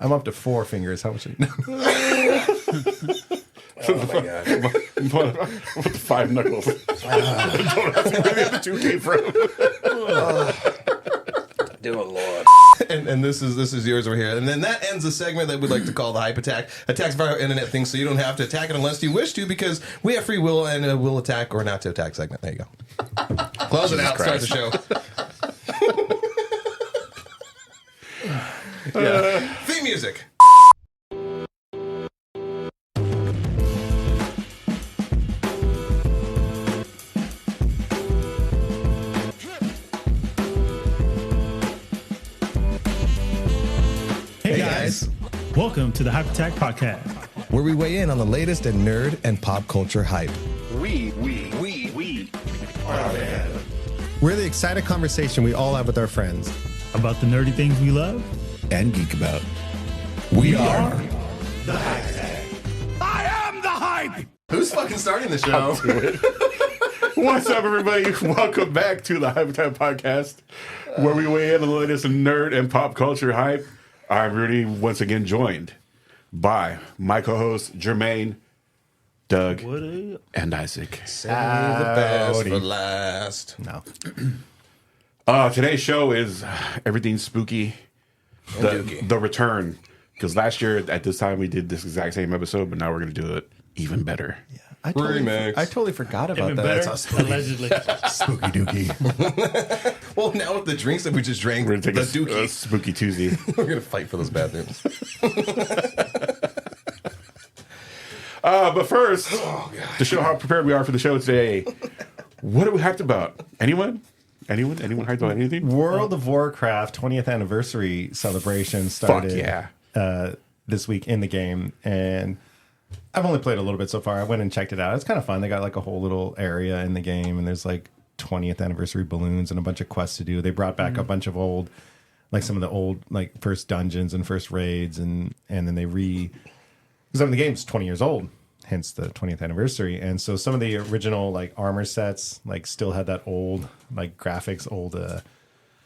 I'm up to 4 fingers. How much? Oh my god! What the 5 knuckles? Don't ask me where the other 2 came from. Dear Lord. And this is yours over here. And then that ends the segment that we'd like to call the hype attack. Attacks via internet things, so you don't have to attack it unless you wish to, because we have free will and will attack or not to attack segment. There you go. Close it out. Christ. Start the show. Theme music. Hey guys, welcome to the Hype Attack Podcast, Where we weigh in on the latest in nerd and pop culture hype. We We're the excited conversation we all have with our friends. about the nerdy things we love. and geek about. We are. The Hype Attack. I am the hype. Who's fucking starting the show? What's up, everybody? Welcome back to the Hype Attack Podcast, where we weigh in on the latest in nerd and pop culture hype. I'm Rudy, once again joined by my co-hosts Jermaine, Doug, What a... and Isaac. Save the best for last. No. Today's show is everything spooky, dooky. the return. Because last year at this time we did this exact same episode, but now we're going to do it even better. I Remix. totally forgot about Even that. better, It's all spooky. allegedly. Spooky dookie. Well, now with the drinks that we just drank, We're going to the take a dookie, spooky Tuesday. we're going to fight for those bathrooms. But first, to show how prepared we are for the show today, what are we hyped about? Anyone? Anyone hyped about anything? World of Warcraft 20th anniversary celebration started yeah. this week in the game, and I've only played a little bit so far. I went and checked it out. It's kind of fun. They got like a whole little area in the game, and there's like 20th anniversary balloons and a bunch of quests to do. They brought back a bunch of old, like some of the old like first dungeons and first raids, and then they because the game's 20 years old, hence the 20th anniversary. And so some of the original like armor sets like still had that old like graphics, old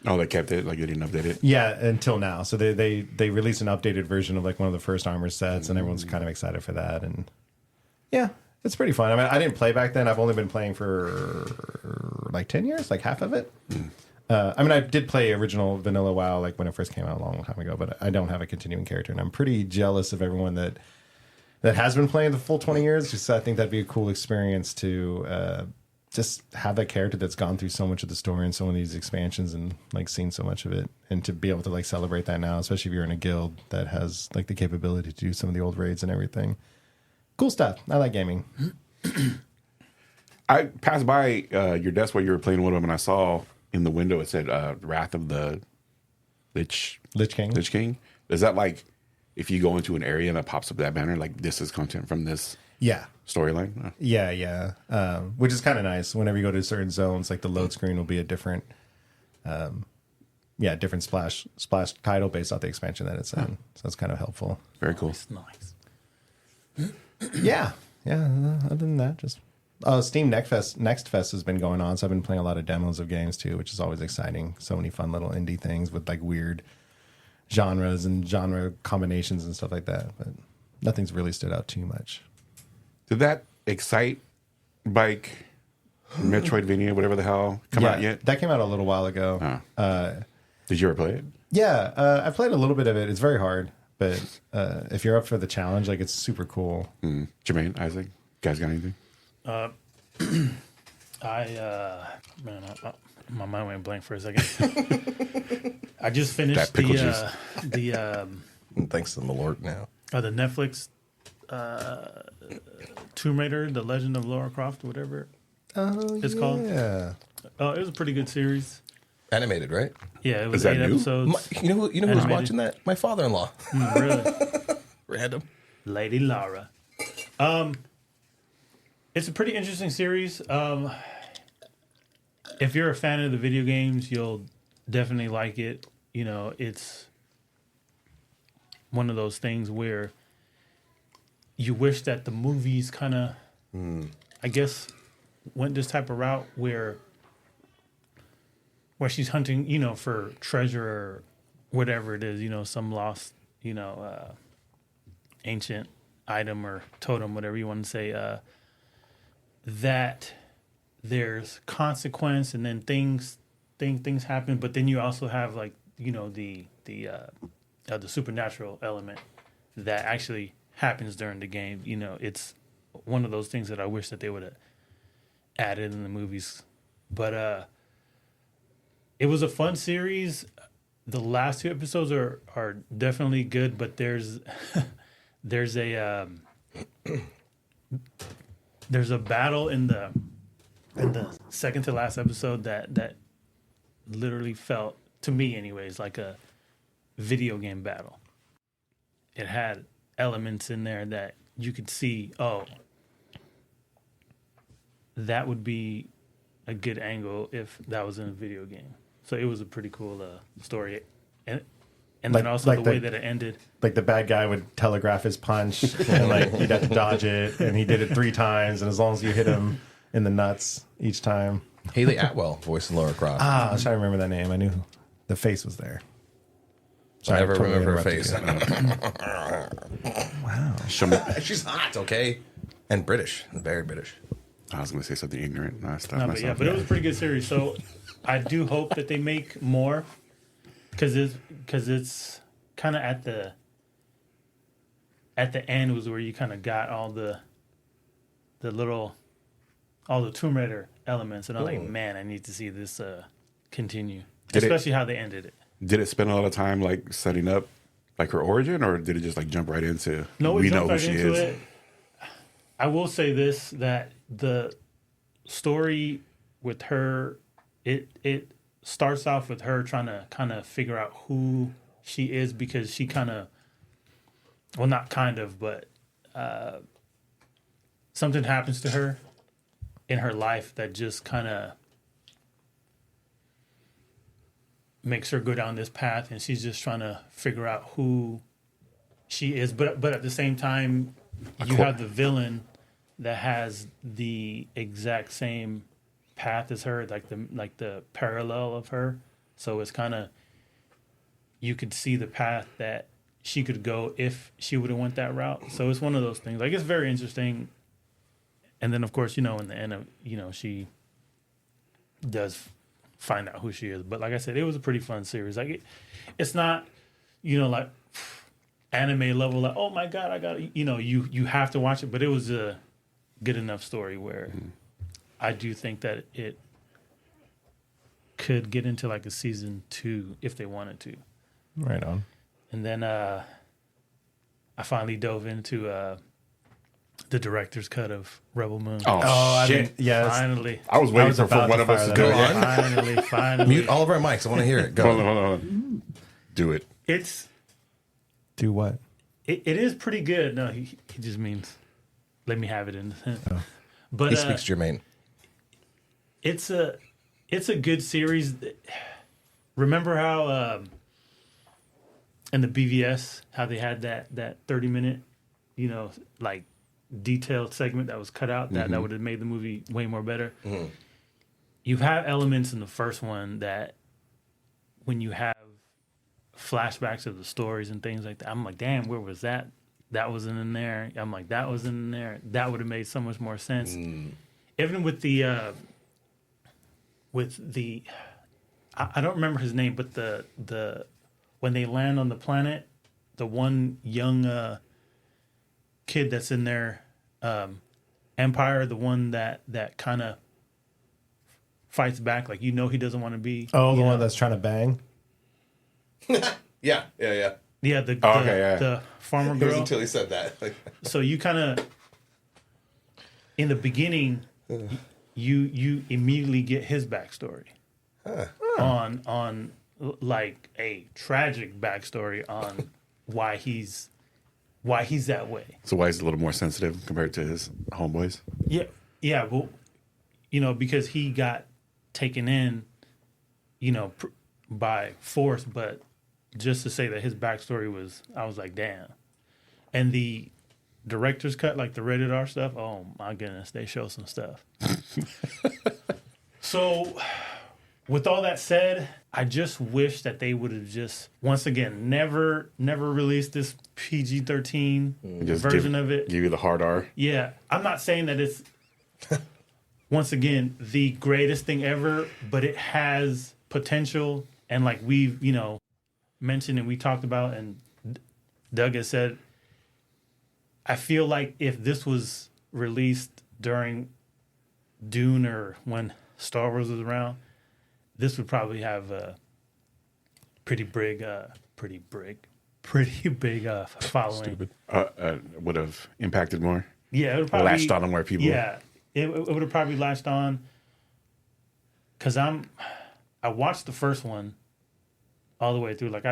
Oh, they kept it, like they didn't update it. yeah, until now. So they released an updated version of like one of the first armor sets, and everyone's kind of excited for that. And yeah, it's pretty fun. I mean, I didn't play back then. I've only been playing for like 10 years, like half of it. I mean, I did play original vanilla WoW like when it first came out a long time ago, but I don't have a continuing character, and I'm pretty jealous of everyone that has been playing the full 20 years. Just I think that'd be a cool experience to just have a character that's gone through so much of the story and so many of these expansions and like seen so much of it, and to be able to like celebrate that now, especially if you're in a guild that has like the capability to do some of the old raids and everything. Cool stuff. I like gaming. I passed by your desk while you were playing one of them, and I saw in the window it said Wrath of the Lich King. Lich King. Is that like if you go into an area and it pops up that banner, like this is content from this Yeah. storyline? Oh. Yeah. Which is kind of nice. Whenever you go to certain zones, like the load screen will be a different, different splash title based off the expansion that it's in. So that's kind of helpful. Very cool. Nice. Yeah. Other than that, just Steam Next Fest has been going on, so I've been playing a lot of demos of games too, which is always exciting. So many fun little indie things with like weird genres and genre combinations and stuff like that. But nothing's really stood out too much. Did that Excite Bike Metroidvania, whatever the hell, come out yet? That came out a little while ago. Did you ever play it? Yeah, I played a little bit of it. It's very hard, but if you're up for the challenge, like it's super cool. Jermaine, Isaac, guys got anything? My mind went blank for a second. I just finished That pickle the Thanks to the Lord now. the Netflix Tomb Raider, The Legend of Lara Croft, whatever it's called. Yeah. It was a pretty good series. Animated, right? Yeah, it was Is that 8 new? episodes. You know who was Animated. watching that? My father-in-law. Really? Random. Lady Lara. It's a pretty interesting series. If you're a fan of the video games, you'll definitely like it. You know, it's one of those things where you wish that the movies kind of, I guess, went this type of route where she's hunting, for treasure or whatever it is, some lost, ancient item or totem, whatever you want to say, that there's consequence and then things happen, but then you also have like the supernatural element that actually happens during the game. It's one of those things that I wish that they would have added in the movies, but it was a fun series. The last 2 episodes are definitely good, but there's there's a battle in the second to last episode that literally felt, to me anyways, like a video game battle. It had elements in there that you could see, that would be a good angle if that was in a video game. So it was a pretty cool story. And then also the way that it ended. Like the bad guy would telegraph his punch and like you'd have to dodge it, and he did it 3 times, and as long as you hit him in the nuts each time. Haley Atwell voicing Laura Croft. I was trying to remember that name. I knew the face was there. I never remember her face. Wow. She's hot, okay? And British. Very British. I was going to say something ignorant. No, I stopped No, myself. but it was a pretty good series. So I do hope that they make more, because it's kind of at the end was where you kind of got all the Tomb Raider elements, and I'm like, man, I need to see this continue, especially how they ended it. Did it spend a lot of time like setting up like her origin, or did it just like jump right into? No, we it know jumped who right she into is. it. I will say this, that the story with her, it starts off with her trying to kind of figure out who she is, because she kind of, well, not kind of, but something happens to her in her life that just kind of makes her go down this path, and she's just trying to figure out who she is. But at the same time, you have the villain that has the exact same path as her, like the parallel of her. So it's kind of, you could see the path that she could go if she would have went that route. So it's one of those things. Like, it's very interesting. And then of course, in the end of, she does find out who she is. But like I said, it was a pretty fun series. Like it's not, like anime level, like, oh my God, I got to, you have to watch it, but it was a good enough story where I do think that it could get into like a season 2 if they wanted to. Right on. And then I finally dove into the director's cut of Rebel Moon. Oh, shit. Finally. I was waiting for about one to of us fire to do that it. up. Finally. Mute all of our mics. I want to hear it. Go. Hold on. Do it. It's Do what? it is pretty good. No, he just means let me have it in. Oh. But He speaks Jermaine. it's a good series. Remember how in the BVS how they had that 30-minute, like detailed segment that was cut out that would have made the movie way more better. Mm-hmm. You have elements in the first one that when you have flashbacks of the stories and things like that, I'm like, damn, where was that? That wasn't in there. I'm like, that was in there. That would have made so much more sense. Even with the I don't remember his name, but the when they land on the planet, the one young kid that's in their empire, the one that kind of fights back, like, he doesn't want to be. Oh, the one that's trying to bang? Yeah. Yeah, the farmer It was girl. until he said that. So you kind of, in the beginning, you immediately get his backstory on like a tragic backstory on why he's that way. So why is it a little more sensitive compared to his homeboys? Yeah. Well, because he got taken in, by force, but just to say that his backstory was, I was like, damn. And the director's cut, like the rated R stuff, oh my goodness, they show some stuff. So with all that said, I just wish that they would have just once again never released this PG-13 Just version of it. Give you the hard R. Yeah, I'm not saying that it's once again the greatest thing ever, but it has potential. And like we've mentioned and we talked about, and Doug has said, I feel like if this was released during Dune or when Star Wars was around, this would probably have a pretty big following. Stupid. Would have impacted more. Yeah, it would probably Latched on more people. Yeah, it would have probably latched on. Cause I watched the first one all the way through. Like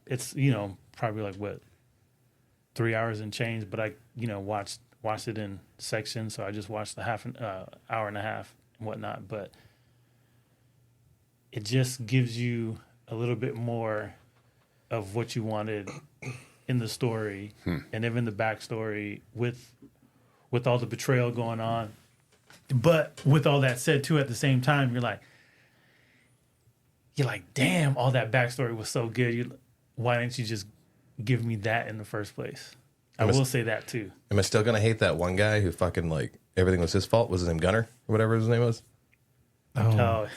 it's probably like what 3 hours and change, but I watched it in sections, so I just watched the hour and a half and whatnot. But it just gives you a little bit more of what you wanted in the story and even the backstory with all the betrayal going on. But with all that said too, at the same time, you're like, damn, all that backstory was so good. Why didn't you just give me that in the first place? I will say that too. Am I still gonna hate that one guy who fucking like everything was his fault? Was his name Gunner or whatever his name was? Oh,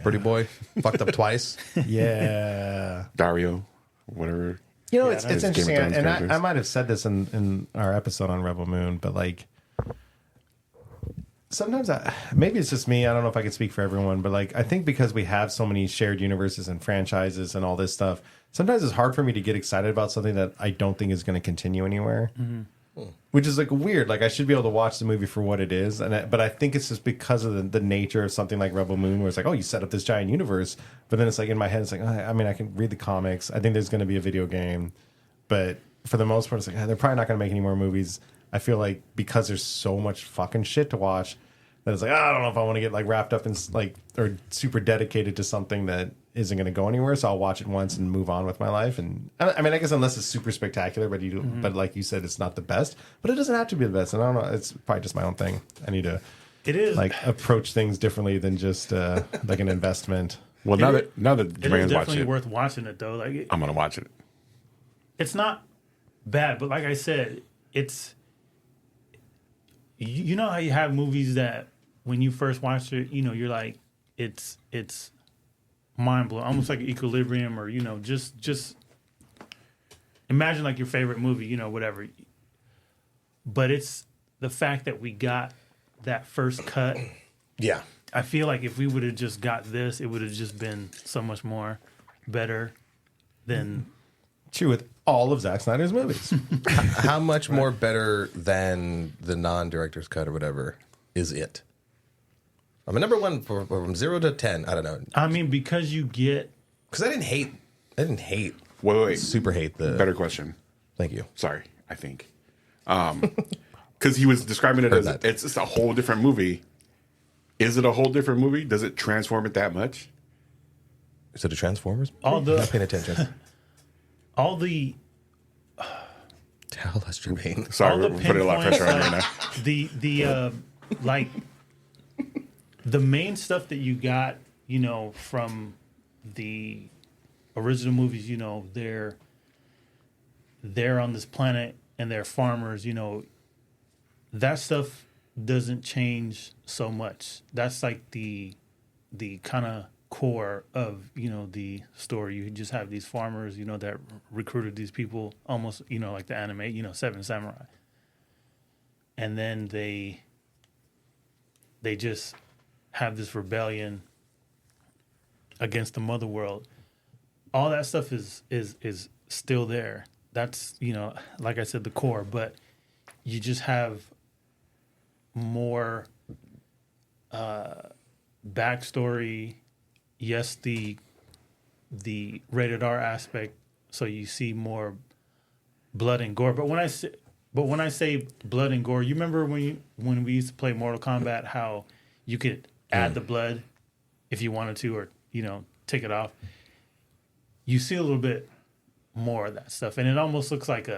Pretty boy, fucked up twice. Yeah. Dario, whatever. It's Game of interesting, Thrones and characters. I might have said this in our episode on Rebel Moon, but like sometimes maybe it's just me. I don't know if I can speak for everyone, but like I think because we have so many shared universes and franchises and all this stuff, sometimes it's hard for me to get excited about something that I don't think is going to continue anywhere. Mm-hmm. Which is like weird. Like I should be able to watch the movie for what it is, but I think it's just because of the nature of something like Rebel Moon, where it's like, oh, you set up this giant universe, but then it's like in my head, it's like, I mean, I can read the comics. I think there's going to be a video game, but for the most part, it's like they're probably not going to make any more movies. I feel like because there's so much fucking shit to watch, that it's like I don't know if I want to get like wrapped up in like or super dedicated to something that isn't going to go anywhere. So I'll watch it once and move on with my life. And I mean, I guess unless it's super spectacular, but like you said, it's not the best. But it doesn't have to be the best. And I don't know. It's probably just my own thing. I need to like approach things differently than just like an investment. Well, now that it Jermaine's is watched definitely it, worth watching it though. Like I'm gonna watch it. it's not bad, but like I said, it's you know how you have movies that when you first watch it, you're like it's mind blowing, almost like Equilibrium, or just imagine like your favorite movie, whatever. But it's the fact that we got that first cut. Yeah. I feel like if we would have just got this, it would have just been so much more better than True with all of Zack Snyder's movies. How much more better than the non-director's cut or whatever is it? I'm a number one from 0 to 10. I don't know. I mean, because you get Because I didn't hate. Wait. Super hate the. Better question. Thank you. Sorry, I think. Because he was describing it Heard as that. it's just a whole different movie. Is it a whole different movie? Does it transform it that much? Is it a Transformers? all I'm not the paying attention. all the Tell us, Jermaine. Sorry, all we're the putting a lot of pressure on you right now. the like the main stuff that you got, from the original movies, they're on this planet and they're farmers, that stuff doesn't change so much. That's like the kind of core of the story. You just have these farmers that recruited these people, almost like the anime, Seven Samurai, and then they just have this rebellion against the mother world. All that stuff is still there. That's like I said, the core, but you just have more backstory. Yes, the rated R aspect, so you see more blood and gore. But when I say blood and gore, you remember when we used to play Mortal Kombat, how you could add the blood if you wanted to, or take it off. You see a little bit more of that stuff, and it almost looks like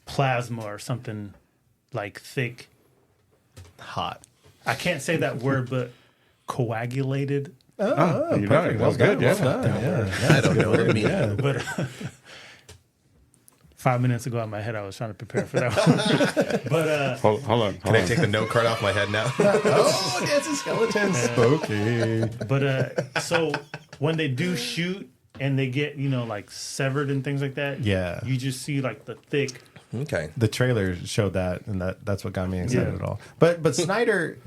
plasma or something, like thick. Hot. I can't say that word, but coagulated. Oh, you know, perfect. that was good. Yeah. Well done. Yeah. I don't know what it means. Yeah. But 5 minutes ago in my head, I was trying to prepare for that one. But Hold on. Can I take the note card off my head now? Oh, it's a skeleton. Spooky. but so when they do shoot and they get like severed and things like that, Yeah. you just see like the thick. Okay. The trailer showed that, and that's what got me excited at all. But Snyder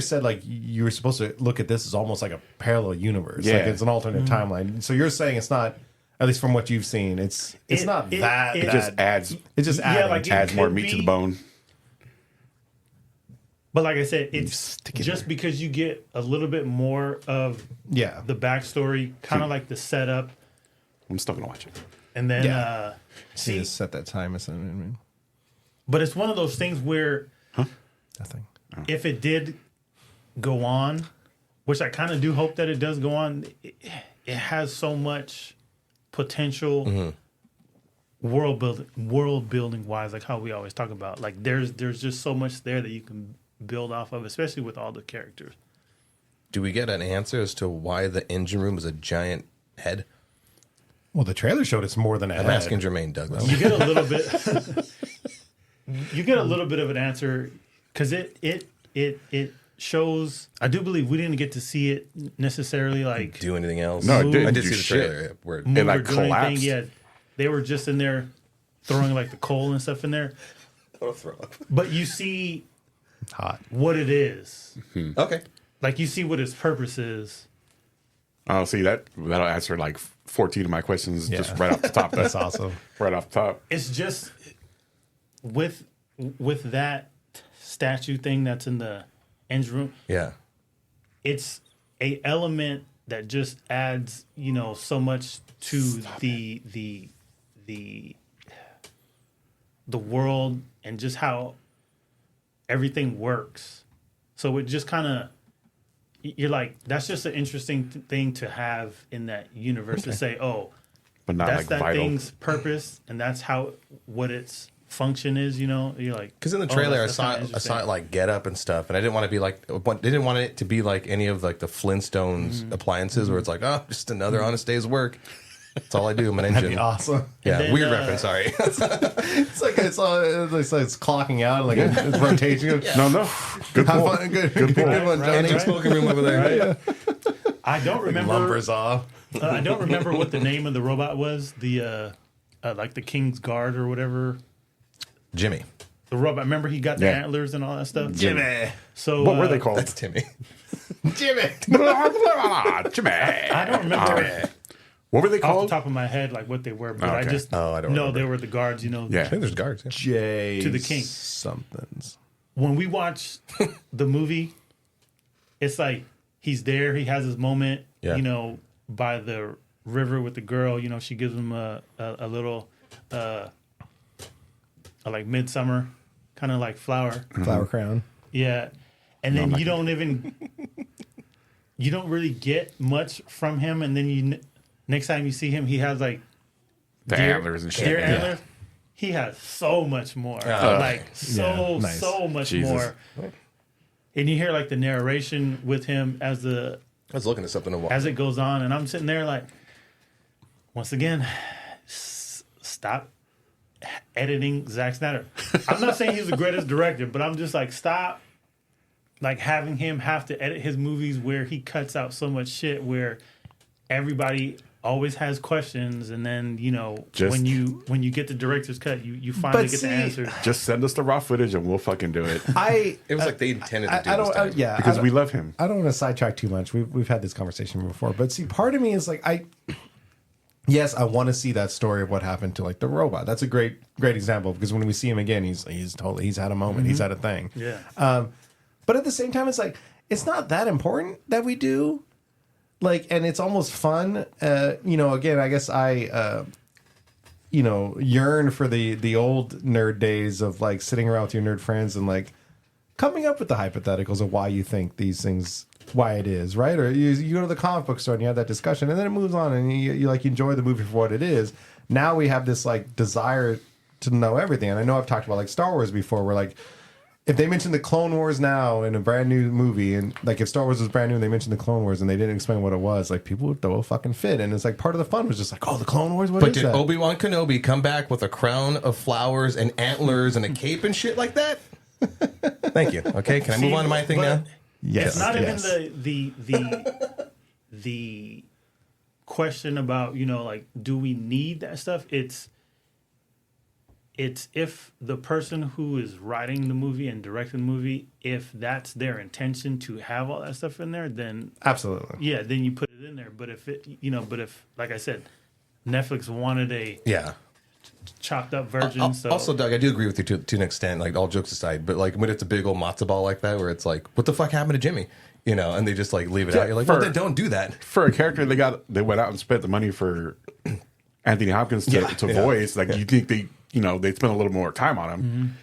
said like you were supposed to look at this as almost like a parallel universe. Yeah. Like it's an alternate timeline. So you're saying it's not, at least from what you've seen, it's not that. It just adds. It's just Yeah, adding. like it Adds more could meat to be. the bone. But like I said, it's stick it just there. because you get a little bit more of Yeah. the backstory, kind of like the setup, I'm still gonna watch it. and then Yeah. see. Just set that time or something. I mean, But it's one of those things where nothing. if it did go on, which I kind of do hope that it does go on, it has so much potential world building wise, like how we always talk about. Like there's just so much there that you can build off of, especially with all the characters. Do we get an answer as to why the engine room is a giant head? Well, the trailer showed it's more than a I'm head. asking Jermaine Douglas. You get a little bit. You get a little bit of an answer because it shows. I do believe we didn't get to see it necessarily like Do anything else? No, it Move. didn't I did do see the shit. trailer. Where move It, or like, do anything. collapsed. Yeah, they were just in there throwing like the coal and stuff in there. I'll throw up. But you see Hot. what it is. Okay. Like you see what its purpose is. Oh, see that'll answer like 14 of my questions just Yeah. right off the top. That's awesome. Right off the top. It's just with that statue thing that's in the engine room. Yeah. It's a element that just adds, so much to the world and just how everything works. So it just kind of you're like, that's just an interesting thing to have in that universe to say, oh, But not that's like that vital. thing's purpose and that's what its function is. You're like, Because in the oh, trailer, that's kinda I saw interesting. it like get up and stuff, and I didn't want to be like, they didn't want it to be like any of like the Flintstones appliances where it's like, oh, just another honest day's work. That's all I do. I'm an That'd engine. be awesome. Yeah, then, weird reference. Sorry. It's like it's clocking out, like it's rotation. No. Good Have point. fun. Good one, right, Johnny. Engine smoking room over there. I don't remember. Lumbers off. I don't remember what the name of the robot was. The like the King's Guard or whatever. Jimmy. The robot. Remember he got the Yeah. antlers and all that stuff. Jimmy. So What were they called? That's Timmy. Jimmy. Jimmy. I don't remember What were they off the called? top of my head like what they were, but I Okay. just Oh, I don't know remember. they were the guards. Yeah. I think there's guards. Yeah. J. To the king. Somethings. When we watch the movie, it's like he's there. He has his moment. Yeah. By the river with the girl. She gives him a little a like midsummer kind of like flower. Flower crown. Yeah. And then you don't really get much from him. And then next time you see him, he has like The antlers and shit. deer Yeah. antlers. He has so much more. nice. So much Jesus. more. And you hear like the narration with him as I was looking at something to watch. it goes on, and I'm sitting there like, once again, stop editing Zack Snyder. I'm not saying he's the greatest director, but I'm just like, stop like having him have to edit his movies where he cuts out so much shit where everybody always has questions, and then Just- when you get the director's cut, you finally But get see, the answer. Just send us the raw footage and we'll fucking do it. It was like they intended to do I this don't. time. Yeah, Because I we don't- love him. I don't want to sidetrack too much. We've had this conversation before, but see, part of me is like, yes, I want to see that story of what happened to like the robot. That's a great example because when we see him again, he's had a moment, he's had a thing. Yeah. But at the same time, it's like it's not that important that we do. Like, and it's almost fun. Again, I guess I yearn for the old nerd days of like sitting around with your nerd friends and like coming up with the hypotheticals of why you think these things, why it is, right? Or you go to the comic book store and you have that discussion, and then it moves on, and you like enjoy the movie for what it is. Now we have this like desire to know everything, and I know I've talked about like Star Wars before, where like if they mentioned the Clone Wars now in a brand new movie, and like if Star Wars was brand new and they mentioned the Clone Wars and they didn't explain what it was, like people would throw a fucking fit. And it's like part of the fun was just like, oh, the Clone Wars, what But is did that? Obi-Wan Kenobi come back with a crown of flowers and antlers and a cape and shit like that? Thank you. Okay, can I move on to my thing now? Yes, It's not yes. even the question about, you know, like, do we need that stuff? It's if the person who is writing the movie and directing the movie, if that's their intention to have all that stuff in there, then Absolutely. yeah, then you put it in there. But if it, you know, like I said, Netflix wanted a Yeah. chopped up version. So Also, Doug, I do agree with you to an extent, like all jokes aside, but like when it's a big old matzo ball like that, where it's like, what the fuck happened to Jimmy? You know, and they just like leave it out. You're like, well, then don't do that. For a character they went out and spent the money for Anthony Hopkins to voice. Like you think they spend a little more time on him.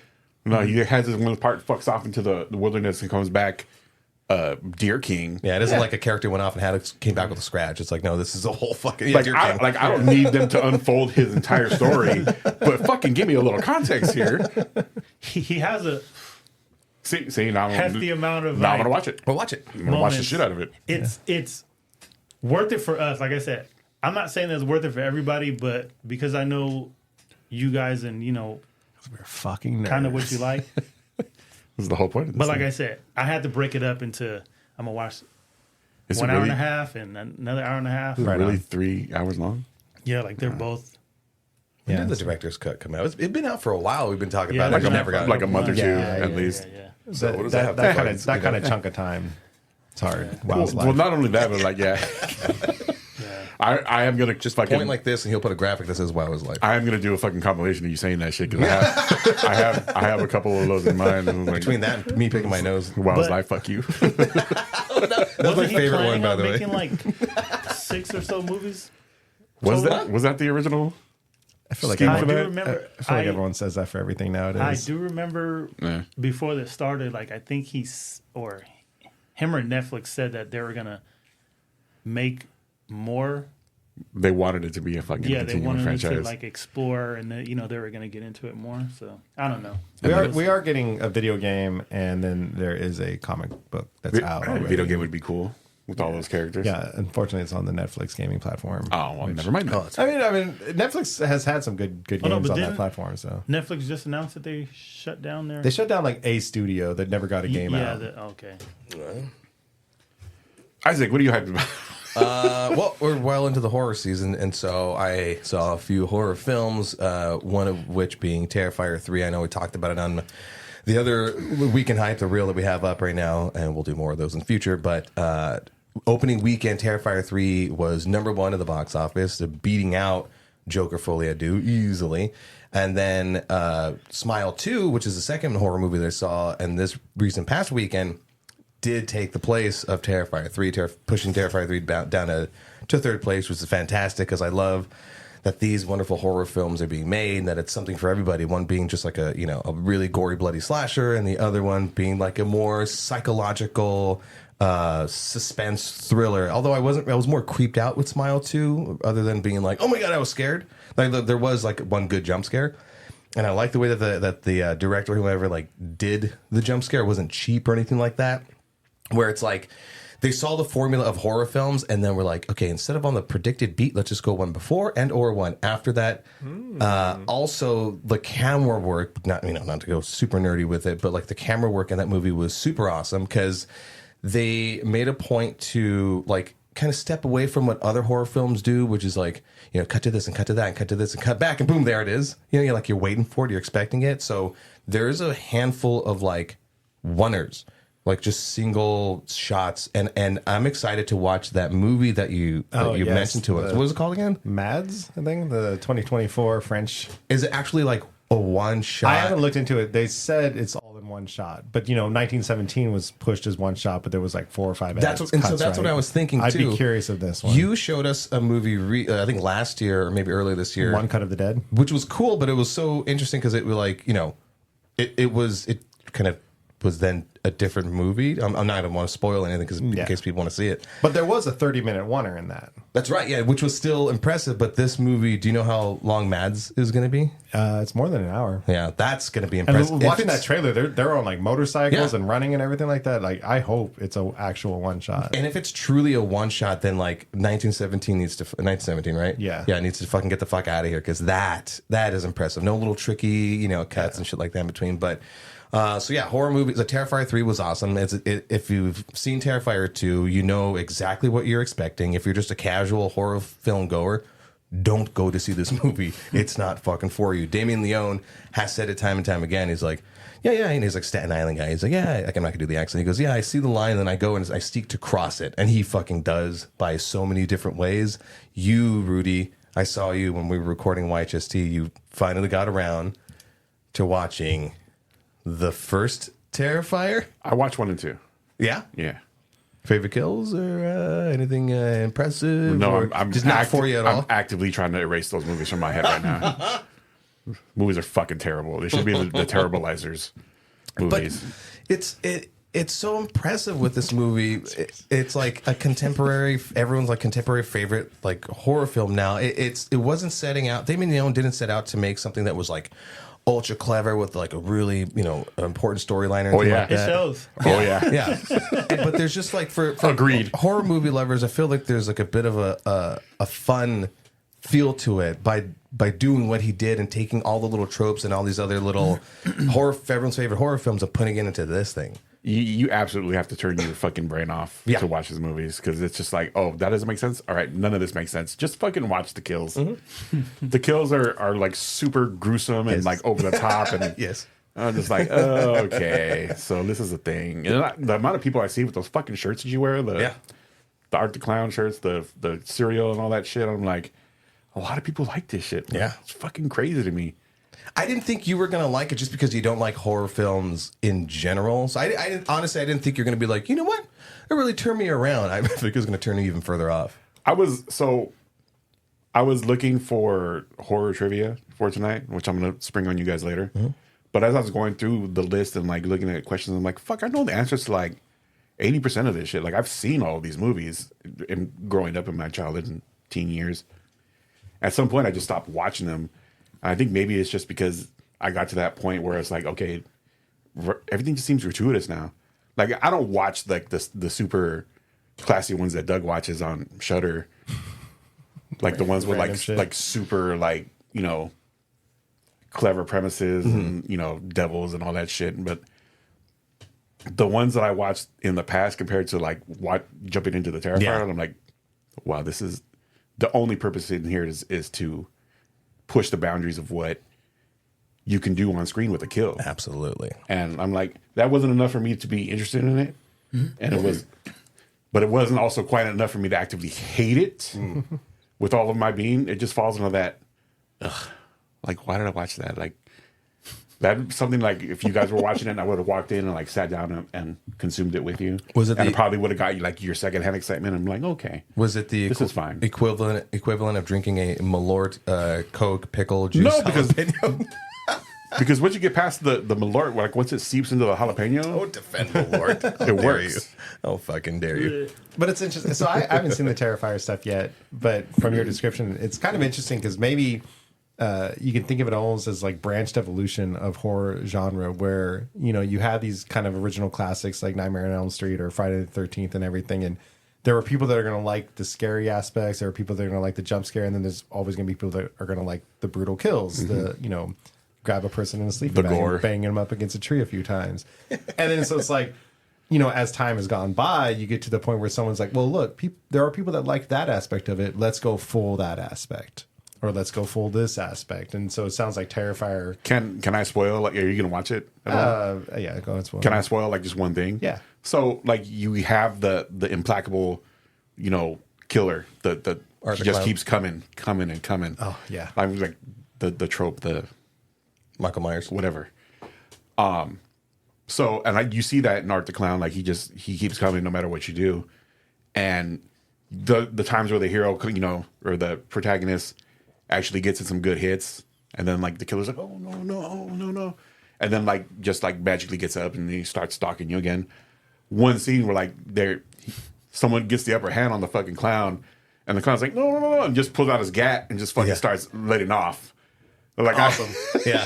No, he has this one part, fucks off into the wilderness and comes back Deer King. Yeah, it isn't like a character went off and came back with a scratch. It's like, no, this is a whole fucking Deer King. I don't need them to unfold his entire story, but fucking give me a little context here. he has a See, now hefty amount of. now I'm gonna watch it. Well, watch it. I'm gonna watch the moments. shit out of it. It's worth it for us. Like I said, I'm not saying it's worth it for everybody, but because I know you guys and, you know, We're fucking nerds. kind of what you like. This is the whole point of this. But like thing. I said, I had to break it up into, I'm going to watch Is it 1 hour really, and a half and another hour and a half. is it Right really on. 3 hours long? Yeah, like they're both. When Yeah, did the director's cut come out? It's been out for a while. We've been talking Yeah, about it. like I never got like it. a month or two Yeah, at least. Yeah. So what does that have? that kind of chunk of time. It's hard. Wow, Well, not only that, but like, I am gonna just fucking Point like this, and he'll put a graphic that says "Wow is life." I am gonna do a fucking compilation of you saying that shit because I have a couple of those in mind. And like, Between that and me picking my nose, Wild's But- life, fuck you. that's my Wasn't he favorite planning one, by on the way. making like 6 or so movies? Was Total? that the original? I feel like Scheme I for do that? remember. I feel like everyone says that for everything nowadays. I do remember Yeah. before this started, like I think him or Netflix said that they were gonna make more. They wanted it to be a fucking Yeah, they continuing wanted franchise. to like explore, and then, you know, they were gonna get into it more. So I don't know. We are getting a video game, and then there is a comic book that's out. A already. video game would be cool with all those characters. Yeah, unfortunately, it's on the Netflix gaming platform. Oh, well, never mind. that. I mean, Netflix has had some good games no, but on that didn't- platform. So Netflix just announced that they shut down their. they shut down like a studio that never got a game yeah. out. Okay. Isaac, what are you hyped about? Well, we're well into the horror season, and so I saw a few horror films. One of which being Terrifier 3. I know we talked about it on the other Weekend Hype, the reel that we have up right now, and we'll do more of those in the future. But opening weekend, Terrifier 3 was #1 at the box office, beating out Joker Folie à Deux easily. And then Smile 2, which is the second horror movie that I saw, and this recent past weekend did take the place of Terrifier 3, pushing Terrifier 3 down to third place, which is fantastic because I love that these wonderful horror films are being made and that it's something for everybody. One being just like a really gory, bloody slasher, and the other one being like a more psychological suspense thriller. Although I was more creeped out with Smile 2, other than being like, oh my god, I was scared. Like there was like one good jump scare. And I like the way that the director or whoever like did the jump scare. It wasn't cheap or anything like that. Where it's like they saw the formula of horror films and then we're like, okay, instead of on the predicted beat, let's just go one before and or one after that. Also, the camera work, not to go super nerdy with it, but like the camera work in that movie was super awesome because they made a point to like kind of step away from what other horror films do, which is like, cut to this and cut to that and cut to this and cut back and boom, there it is. You're waiting for it, you're expecting it. So there's a handful of like oneers, like just single shots, and I'm excited to watch that movie that you yes, mentioned to us. What was it called again? Mads, I think, the 2024 French. Is it actually like a one shot? I haven't looked into it. They said it's all in one shot, but 1917 was pushed as one shot, but there was like 4 or 5 That's edits, so that's right? what I was thinking I'd too. be curious of this one. You showed us a movie, I think last year or maybe earlier this year, One Cut of the Dead. which was cool, but it was so interesting because it was like it kind of was then a different movie. I'm not, I don't want to spoil anything because in case people want to see it. But there was a 30-minute oneer in that. That's right, yeah, which was still impressive. But this movie, do you know how long Mads is going to be? It's more than an hour. Yeah, that's going to be And impressive. watching that trailer, they're on like motorcycles and running and everything like that. Like, I hope it's an actual one shot. And if it's truly a one shot, then like 1917 needs to 1917, right? Yeah. It needs to fucking get the fuck out of here because that is impressive. No little tricky, cuts and shit like that in between. But so yeah, horror movies. The Terrifier 3 was awesome. If you've seen Terrifier 2, you know exactly what you're expecting. If you're just a casual horror film goer, don't go to see this movie. It's not fucking for you. Damien Leone has said it time and time again. He's like, yeah, and he's like Staten Island guy. He's like, yeah, I'm not gonna do the accent. He goes, yeah, I see the line, and then I go and I seek to cross it, and he fucking does by so many different ways. You, Rudy, I saw you when we were recording YHST. You finally got around to watching the first Terrifier. I watched 1 and 2. Yeah, Yeah. favorite kills or anything impressive? No, or I'm just not for you at all. I'm actively trying to erase those movies from my head right now. Movies are fucking terrible. They should be the Terribilizers movies. But it's so impressive with this movie. It's like a contemporary, everyone's like contemporary favorite like horror film now. It wasn't setting out. Damien Leone didn't set out to make something that was like ultra clever with like a really important storyline. Or anything like It that. shows. Oh yeah. Yeah, but there's just like for Agreed. horror movie lovers, I feel like there's like a bit of a fun feel to it by doing what he did and taking all the little tropes and all these other little everyone's favorite horror films and putting it into this thing. You absolutely have to turn your fucking brain off to watch his movies because it's just like, oh, that doesn't make sense. All right, none of this makes sense. Just fucking watch the kills. The kills are like super gruesome and like over the top and Yes. I'm just like, oh, okay, so this is a thing. And the amount of people I see with those fucking shirts that you wear, the Art the Clown shirts, the cereal and all that shit, I'm like, a lot of people like this shit. Yeah. It's fucking crazy to me. I didn't think you were gonna like it just because you don't like horror films in general. So I didn't, honestly, I didn't think you're gonna be like, you know what, it really turned me around. I think it was gonna turn you even further off. I was looking for horror trivia for tonight, which I'm gonna spring on you guys later. But as I was going through the list and like looking at questions, I'm like, fuck, I know the answers to like 80% of this shit. Like I've seen all of these movies growing up in my childhood and teen years. At some point, I just stopped watching them. I think maybe it's just because I got to that point where it's like, okay, everything just seems gratuitous now. Like I don't watch like the super classy ones that Doug watches on Shudder, like the ones with like super like clever premises and devils and all that shit. But the ones that I watched in the past compared to like jumping into the Terrifier, I'm like, wow, this is the only purpose in here is to push the boundaries of what you can do on screen with a kill. Absolutely. And I'm like, that wasn't enough for me to be interested in it. And it was, but it wasn't also quite enough for me to actively hate it with all of my being. It just falls into that, like, why did I watch that? Like, that's something like if you guys were watching it, I would have walked in and like sat down and consumed it with you. Was it? And it probably would have got you like your secondhand excitement. I'm like, okay. Was it the this is fine equivalent of drinking a Malort Coke pickle juice? No, because once you get past the Malort, like once it seeps into the jalapeno, Don't defend Malort. it works. Oh, fucking dare you! But it's interesting. So I haven't seen the Terrifier stuff yet, but from your description, it's kind of interesting because maybe you can think of it almost as like branched evolution of horror genre, where you have these kind of original classics like Nightmare on Elm Street or Friday the 13th and everything, and there are people that are going to like the scary aspects, there are people that are going to like the jump scare, and then there's always going to be people that are going to like the brutal kills, the grab a person in a sleeping bag gore, and banging them up against a tree a few times, and then so it's like, as time has gone by, you get to the point where someone's like, well, look, there are people that like that aspect of it. Let's go full that aspect, or let's go full this aspect. And so it sounds like Terrifier. Can I spoil? Like, are you gonna watch it? Yeah, go ahead. Spoil. Can I spoil like just one thing? Yeah. So like you have the implacable, killer. The he just keeps coming and coming. Oh yeah. I'm like the trope, the Michael Myers, whatever. So and you see that in Art the Clown, like he keeps coming no matter what you do, and the times where the hero, or the protagonist actually gets in some good hits, and then like the killer's like, oh no, and then like just like magically gets up and he starts stalking you again. One scene where like someone gets the upper hand on the fucking clown, and the clown's like no, and just pulls out his gat and just fucking starts letting off. Like Awesome. Yeah.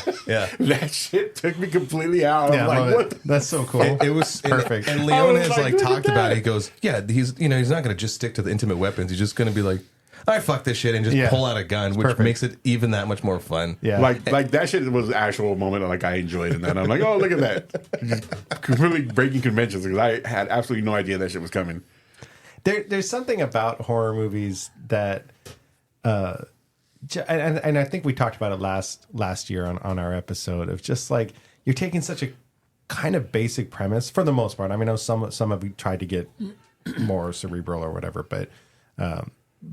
that shit took me completely out. Yeah, I'm like, what? That's so cool. It was perfect. And Leon I was has like, like look at talked about that. it. He goes, yeah, he's not going to just stick to the intimate weapons. He's just going to be like, all right, fuck this shit, and just pull out a gun, which perfect. makes it even that much more fun. Yeah. Like that shit was an actual moment that like I enjoyed in that. I'm like, oh, look at that. Just completely breaking conventions because I had absolutely no idea that shit was coming. There's something about horror movies that, and I think we talked about it last year on our episode of just like you're taking such a kind of basic premise for the most part. I mean, I know some have tried to get more cerebral or whatever, but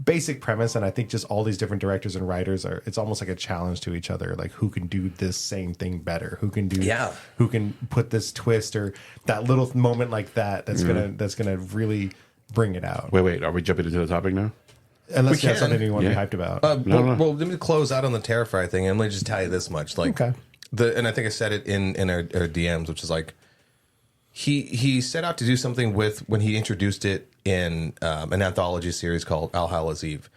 basic premise, and I think just all these different directors and writers it's almost like a challenge to each other, like who can do this same thing better, who can put this twist or that little moment like that's gonna really bring it out. Wait, are we jumping into the topic now? Unless you have can. something you want to be Yeah. hyped about. Well, let me close out on the Terrifier thing, and let me just tell you this much. Like, Okay. and I think I said it in our DMs, which is like, he set out to do something with when he introduced it in an anthology series called Al Hal's Eve.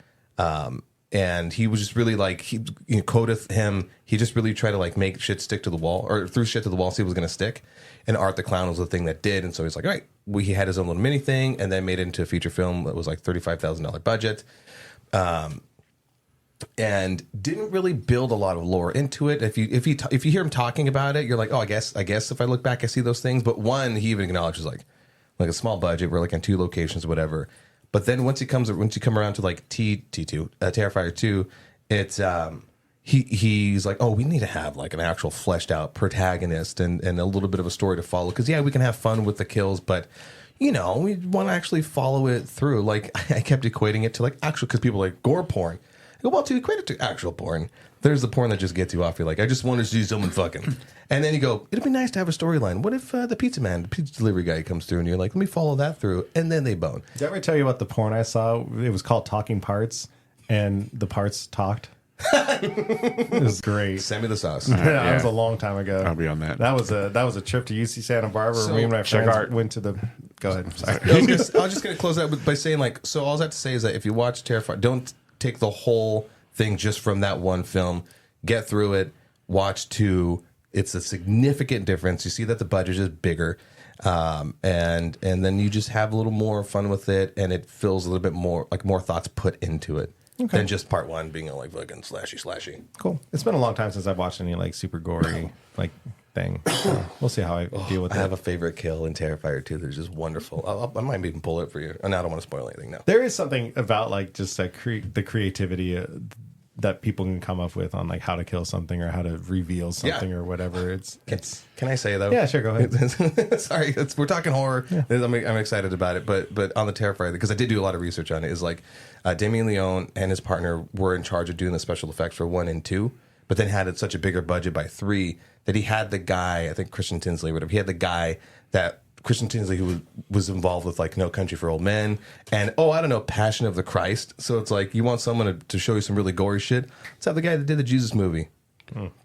And he was just really like, Codeth him, he just really tried to like make shit stick to the wall, or threw shit to the wall, see if it was going to stick. And Art the Clown was the thing that did. And so he's like, all right, he had his own little mini thing, and then made it into a feature film that was like $35,000 budget. And didn't really build a lot of lore into it. If you hear him talking about it, you're like, oh, I guess if I look back, I see those things. But one, he even acknowledges like a small budget. We're like in 2 locations, whatever. But then once you come around to like T2, Terrifier 2, it's he's like, oh, we need to have like an actual fleshed out protagonist and a little bit of a story to follow. Because we can have fun with the kills, but we want to actually follow it through. Like I kept equating it to like actual, because people are like gore porn. I go, well, to equate it to actual porn, there's the porn that just gets you off. You're like, I just want to see someone fucking. And then you go, it'd be nice to have a storyline. What if the pizza delivery guy comes through and you're like, let me follow that through. And then they bone. Did I ever tell you about the porn I saw? It was called Talking Parts, and the parts talked. It was great. Send me the sauce. That was a long time ago. I'll be on that. That was a trip to UC Santa Barbara. So, me and my friends art. went to the. Go ahead. Sorry. I was just going to close out by saying, like, so all I have to say is that if you watch Terrifier, don't take the whole thing just from that one film. Get through it. Watch 2. It's a significant difference. You see that the budget is bigger, and then you just have a little more fun with it, and it feels a little bit more like more thoughts put into it than just part 1 being a like fucking slashy. Cool. It's been a long time since I've watched any like super gory like thing. So we'll see how I deal with I it. have a favorite kill in Terrifier 2 that's just wonderful. I might even pull it for you. And I don't want to spoil anything now. There is something about like just like the creativity that people can come up with on like how to kill something or how to reveal something or whatever. It's Can I say though? yeah, sure, go ahead. Sorry, we're talking horror. Yeah. I'm excited about it, but on the Terrifier, because I did do a lot of research on it, is like Damien Leone and his partner were in charge of doing the special effects for 1 and 2, but then had such a bigger budget by 3 that he had the guy, I think Christian Tinsley, or whatever. He had the guy Christian Tinsley, who was involved with like No Country for Old Men and Passion of the Christ. So it's like you want someone to show you some really gory shit. Let's have the guy that did the Jesus movie.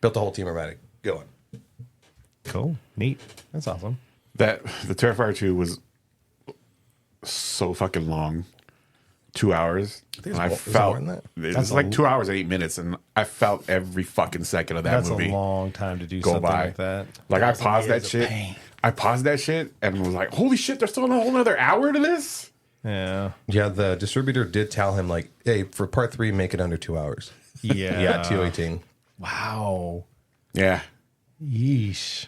Built the whole team around it. Go on. Cool. Neat. That's awesome. That the Terrifier 2 was so fucking long. 2 hours. think And I it's more felt than that. it's like 2 hours and 8 minutes, and I felt every fucking second of that That's movie a long time to do go something by. like that. Like I 1,000 paused that years of shit. pain. I paused that shit and was like, "Holy shit! There's still a whole another hour to this." Yeah. Yeah, the distributor did tell him like, hey, for part 3, make it under 2 hours. Yeah. Yeah, 218. Wow. Yeah, Yeesh.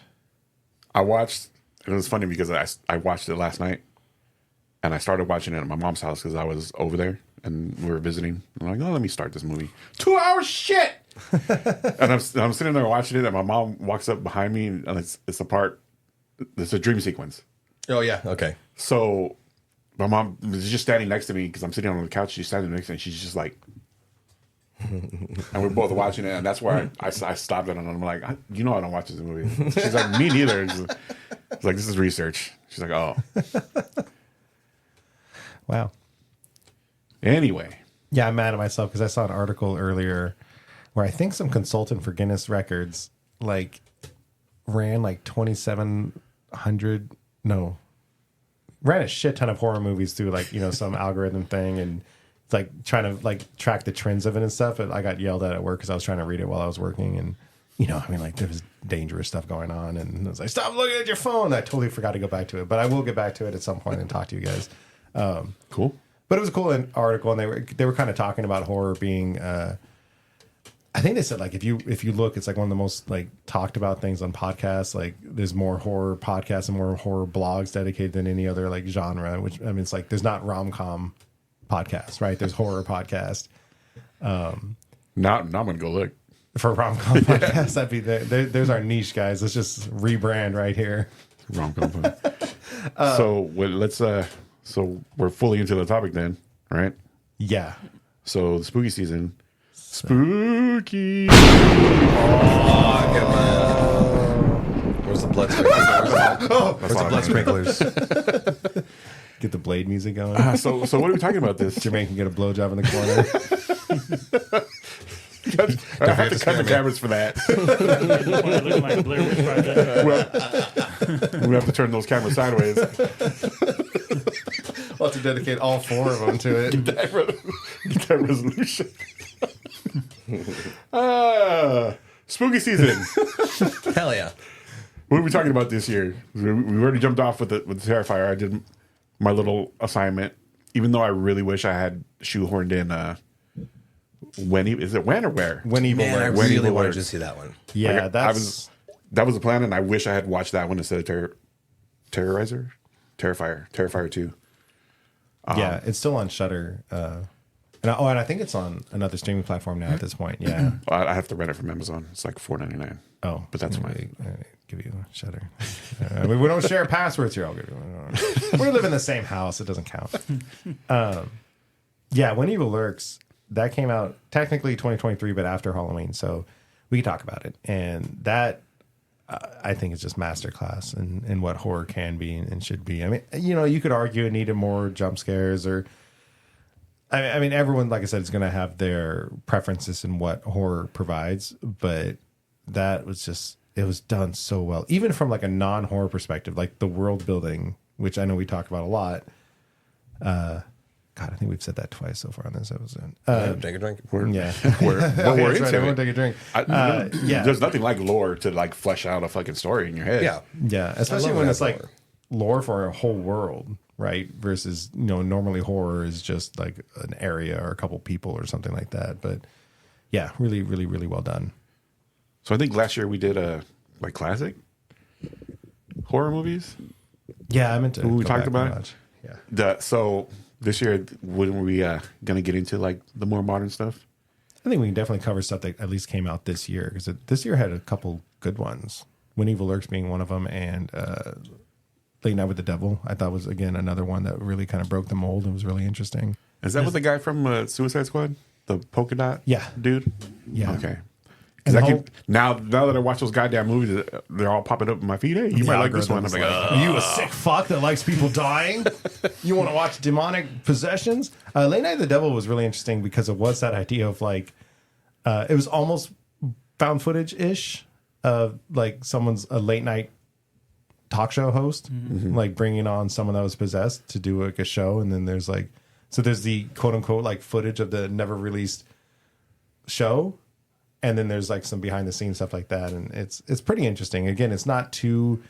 I watched. It was funny because I watched it last night, and I started watching it at my mom's house because I was over there and we were visiting. I'm like, "Oh, let me start this movie." 2 hours, shit. And I'm sitting there watching it, and my mom walks up behind me, and it's a part. It's a dream sequence. Oh, yeah, okay. So my mom was just standing next to me because I'm sitting on the couch. She's standing next to me, and she's just like, and we're both watching it, and that's where I stopped it, and I'm like, I don't watch this movie. She's like, me neither. It's like, this is research. She's like, oh. Wow. Anyway. Yeah, I'm mad at myself because I saw an article earlier where I think some consultant for Guinness Records like ran like 2,700. No, ran a shit ton of horror movies through like some algorithm thing, and it's like trying to like track the trends of it and stuff. But I got yelled at work because I was trying to read it while I was working, and like there was dangerous stuff going on, and I was like, stop looking at your phone. I totally forgot to go back to it, but I will get back to it at some point and talk to you guys. Cool. But it was a cool article, and they were kind of talking about horror being. I think they said like if you look, it's like one of the most like talked about things on podcasts. Like there's more horror podcasts and more horror blogs dedicated than any other like genre. Which I mean, it's like there's not rom-com podcasts, right? There's horror podcast. Now I'm gonna go look For rom-com podcast, that'd be there's our niche, guys. Let's just rebrand right here. rom-com. So we're fully into the topic then, right? Yeah. So the spooky season. Spooky. Where's the blood sprinklers? Where's the blood sprinklers? Get the Blade music going. So what are we talking about this? Jermaine can get a blowjob in the corner. I have to cut the cameras for that. Looking like Blair Witch Project. We have to turn those cameras sideways. We'll have to dedicate all 4 of them to it. Get that resolution. Spooky season. Hell yeah. What are we talking about this year? We already jumped off with the Terrifier. I did my little assignment, even though I really wish I had shoehorned in is it when or where? When Evil Man, I Lurks. really wanted to see that one. Yeah, Like, that's that was the plan, and I wish I had watched that one instead of Terrorizer, Terrifier 2. yeah, it's still on Shudder. And I think it's on another streaming platform now at this point. Yeah. I have to rent it from Amazon. It's like $4.99. Oh, But that's fine. Give you a Shudder. I mean, we don't share passwords here. I'll give you. We live in the same house. It doesn't count. Yeah, When Evil Lurks. That came out technically 2023, but after Halloween, so we can talk about it. And that I think is just masterclass in what horror can be and should be. I mean, you could argue it needed more jump scares, or I mean, everyone, like I said, is going to have their preferences in what horror provides, but that was just, it was done so well, even from like a non-horror perspective, like the world building, which I know we talk about a lot. God, I think we've said that twice so far on this episode. Take a drink. Yeah. We're That's into right. it. Everyone take a drink. Yeah. There's nothing like lore to like flesh out a fucking story in your head. Yeah. Yeah. Especially love when that it's like lore. lore for a whole world, right? Versus, normally horror is just like an area or a couple people or something like that. But yeah, really, really, really well done. So I think last year we did like classic horror movies. Yeah, I meant to. We go talked back about and it? watch. Yeah. So this year, when we gonna get into like the more modern stuff? I think we can definitely cover stuff that at least came out this year, because this year had a couple good ones. When Evil Lurks being one of them, and Late Night with the Devil, I thought was, again, another one that really kind of broke the mold and was really interesting. Is that with the guy from Suicide Squad, the polka dot? Yeah. Dude. Yeah. Okay. And Now that I watch those goddamn movies, they're all popping up in my feed. Hey, you might like this one. I'm like, Are you a sick fuck that likes people dying? You want to watch demonic possessions? Late Night of the Devil was really interesting because it was that idea of like, it was almost found footage-ish of like someone's a late night talk show host, like bringing on someone that was possessed to do like a show. And then there's like, so there's the quote unquote like footage of the never released show. And then there's like some behind the scenes stuff like that. And it's pretty interesting. Again, it's not too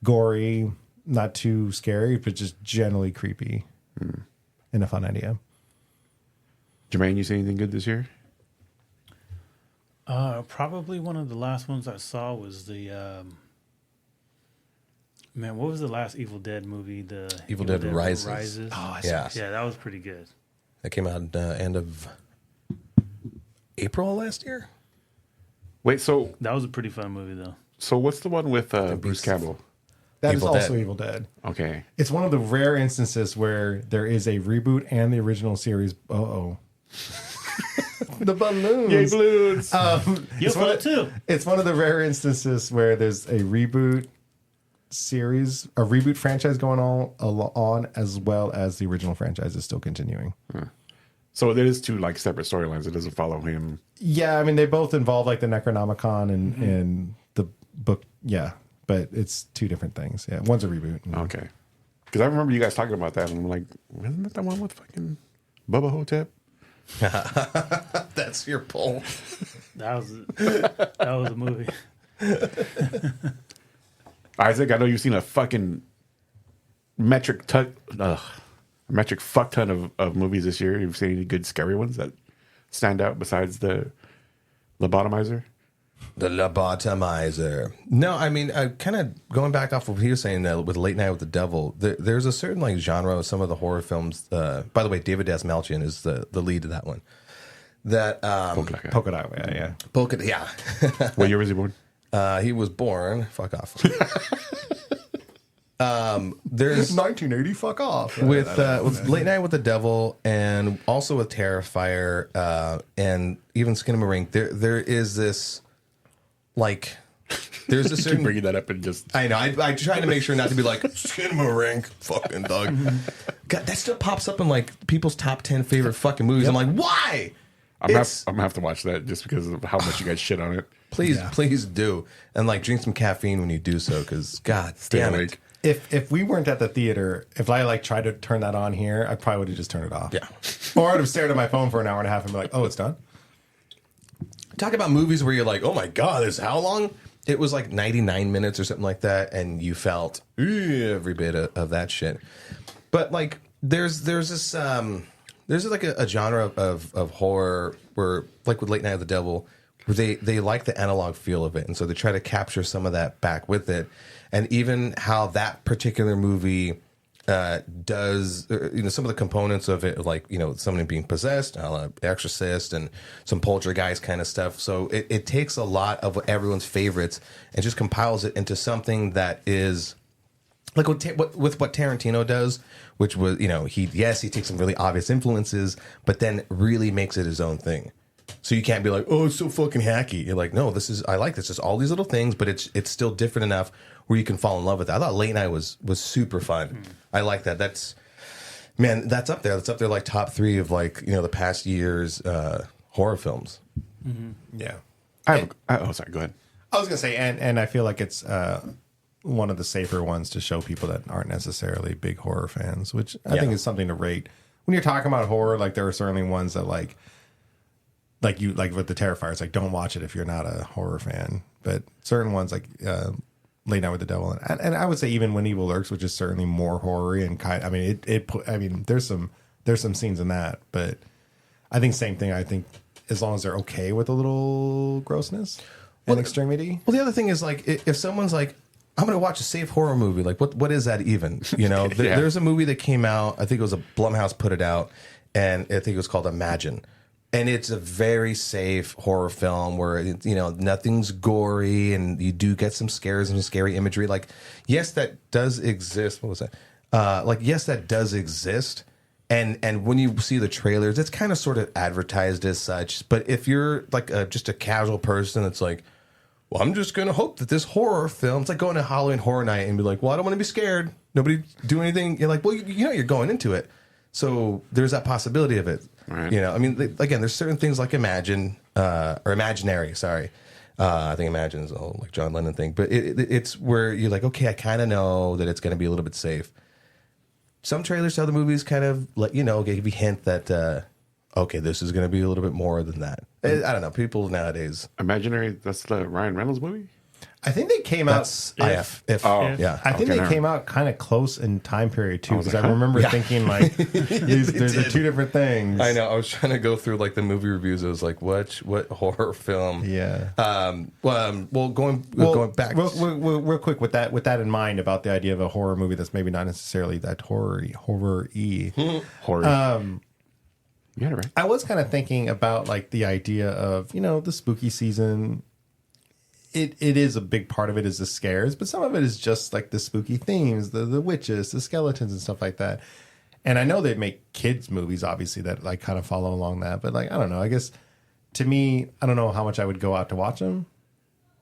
gory, not too scary, but just generally creepy and a fun idea. Jermaine, you see anything good this year? Probably one of the last ones I saw was the man. What was the last Evil Dead movie? The Evil Dead Rises. Oh, Yeah. Yeah, that was pretty good. That came out end of April last year. Wait, so That was a pretty fun movie though. what's the one with Bruce Campbell? That is Evil also Dead. Evil Dead. Okay. It's one of the rare instances where there is a reboot and the original series. The balloons. Yay, balloons! You'll feel it too. It's one of the rare instances where there's a reboot series, a reboot franchise going on, as well as the original franchise is still continuing. So it is two like separate storylines. It doesn't follow him. Yeah, I mean, they both involve like the Necronomicon and the book. Yeah, but it's two different things. Yeah, one's a reboot. Okay. Because I remember you guys talking about that, and I'm like, isn't that the one with fucking Bubba Hotep? That's your poll. That was a movie. Isaac, I know you've seen a fucking metric fuck ton of movies this year. You've seen any good scary ones that stand out besides the Lobotomizer? The Lobotomizer. No, I mean, kind of going back off of what he was saying with Late Night with the Devil, there's a certain like genre of some of the horror films. By the way, David Dastmalchian is the lead of that one. That Polka Dot, yeah. Polka, yeah. What year was he born? He was born. Fuck off. There's 1980. Fuck off. with Late Night with the Devil, and also with Terrifier, and even Skinamarink. There is this like. There's a Keep certain. bringing that up and just. I know. I try to make sure not to be like Skinamarink, fucking dog. God, that still pops up in like people's top 10 favorite fucking movies. I'm like, why? I'm gonna have to watch that just because of how much you guys shit on it. Please do, and like drink some caffeine when you do so, because God damn it. If we weren't at the theater, if I like tried to turn that on here, I probably would have just turned it off. Yeah. Or I'd have stared at my phone for an hour and a half and be like, oh, it's done. Talk about movies where you're like, oh my God, this how long? It was like 99 minutes or something like that, and you felt every bit of that shit. But like, there's this like a genre of horror where, like with Late Night of the Devil, where they like the analog feel of it, and so they try to capture some of that back with it, and even how that particular movie does, some of the components of it, like somebody being possessed, Exorcist, and some poltergeist kind of stuff. So it takes a lot of everyone's favorites and just compiles it into something that is like with what Tarantino does, which was he takes some really obvious influences, but then really makes it his own thing. So you can't be like, oh, it's so fucking hacky. You're like, no, I like this. Just all these little things, but it's still different enough where you can fall in love with it. I thought Late Night was super fun. I like that. That's up there. That's up there like top 3 of like, the past year's horror films. Mm-hmm. Yeah. Sorry, go ahead. I was going to say, and I feel like it's one of the safer ones to show people that aren't necessarily big horror fans, which I think is something to rate. When you're talking about horror, like there are certainly ones that like with the Terrifier, it's like don't watch it if you're not a horror fan. But certain ones like Late Night with the Devil, and I would say even When Evil Lurks, which is certainly more horror-y and there's some scenes in that, but I think same thing. I think as long as they're okay with a little grossness and extremity. Well, the other thing is like if someone's like, I'm going to watch a safe horror movie, like what is that even? There's a movie that came out. I think it was a Blumhouse put it out, and I think it was called Imagine. And it's a very safe horror film where, nothing's gory and you do get some scares and some scary imagery. Like, yes, that does exist. What was that? Yes, that does exist. And when you see the trailers, it's kind of sort of advertised as such. But if you're like just a casual person, it's like, well, I'm just going to hope that this horror film, it's like going to Halloween Horror Night and be like, well, I don't want to be scared. Nobody do anything. You're like, well, you're going into it. So there's that possibility of it. Right. Again, there's certain things like Imagine, or Imaginary, sorry. I think Imagine is a whole like John Lennon thing. But it's where you're like, okay, I kind of know that it's going to be a little bit safe. Some trailers to other movies kind of let you know, give you a hint that, okay, this is going to be a little bit more than that. I don't know. People nowadays. Imaginary, that's the Ryan Reynolds movie? I think they came out. If. Yeah, I think they came out kind of close in time period too, because I remember thinking like, there's two different things. I know. I was trying to go through like the movie reviews. I was like, what horror film? Yeah. Going back real quick with that in mind about the idea of a horror movie that's maybe not necessarily that horror-y. Horror. You got it right. I was kind of thinking about like the idea of the spooky season. It is a big part of it is the scares, but some of it is just like the spooky themes, the witches, the skeletons and stuff like that. And I know they make kids movies, obviously, that like kind of follow along that. But like, I don't know. I guess to me, I don't know how much I would go out to watch them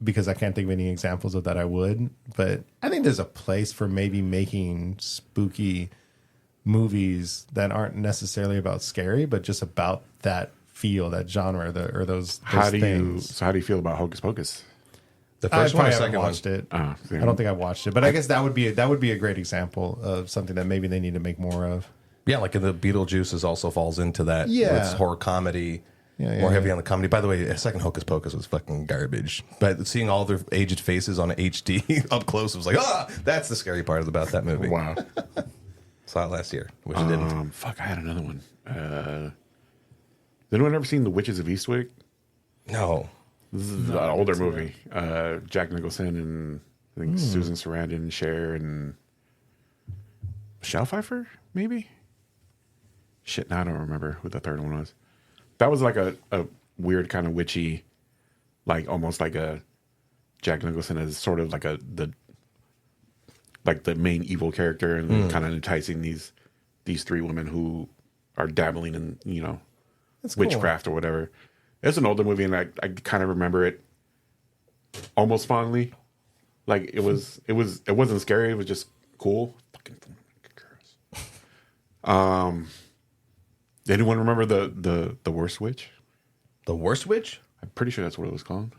because I can't think of any examples of that I would. But I think there's a place for maybe making spooky movies that aren't necessarily about scary, but just about that feel, that genre, or those How do things. you feel about Hocus Pocus? The I first one or probably haven't second one? watched it. Yeah. I don't think I've watched it, but I guess that would be a great example of something that maybe they need to make more of. Yeah, like the Beetlejuice also falls into that. Yeah. It's horror comedy. Yeah, more heavy on the comedy. By the way, second Hocus Pocus was fucking garbage. But seeing all their aged faces on HD up close was like, that's the scary part about that movie. Wow. Saw it last year. Wish I didn't. Fuck, I had another one. Has anyone ever seen The Witches of Eastwick? No. This is an older movie. Jack Nicholson and I think Susan Sarandon and Cher and Michelle Pfeiffer, maybe? Shit, now I don't remember who the third one was. That was like a weird kind of witchy, like almost like a Jack Nicholson as sort of like the main evil character and kind of enticing these three women who are dabbling in, That's cool. witchcraft or whatever. It's an older movie and I kind of remember it almost fondly. Like it wasn't scary, it was just cool. Fucking girls. Anyone remember the Worst Witch? The Worst Witch? I'm pretty sure that's what it was called.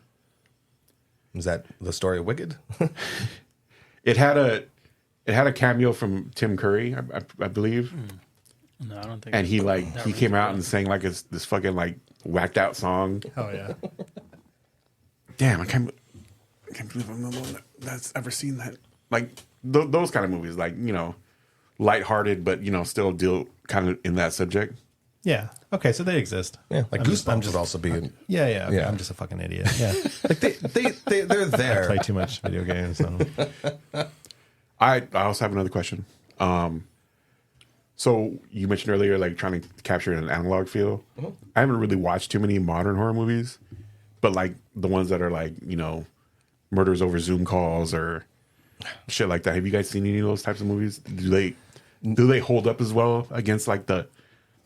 Is that the story of Wicked? It had a cameo from Tim Curry, I believe. No, I don't think. And he came out and sang like this fucking like whacked out song. Oh yeah. Damn, I can't believe I'm the only one that's ever seen that. Like those kind of movies, like lighthearted, but still deal kind of in that subject. Yeah. Okay, so they exist. Yeah, like Goosebumps would also be. Yeah. Okay, Yeah. I'm just a fucking idiot. Yeah. Like they're there. Play too much video games. So. I also have another question. So you mentioned earlier, like trying to capture an analog feel. Mm-hmm. I haven't really watched too many modern horror movies, but like the ones that are like murders over Zoom calls or shit like that. Have you guys seen any of those types of movies? Do they hold up as well against like the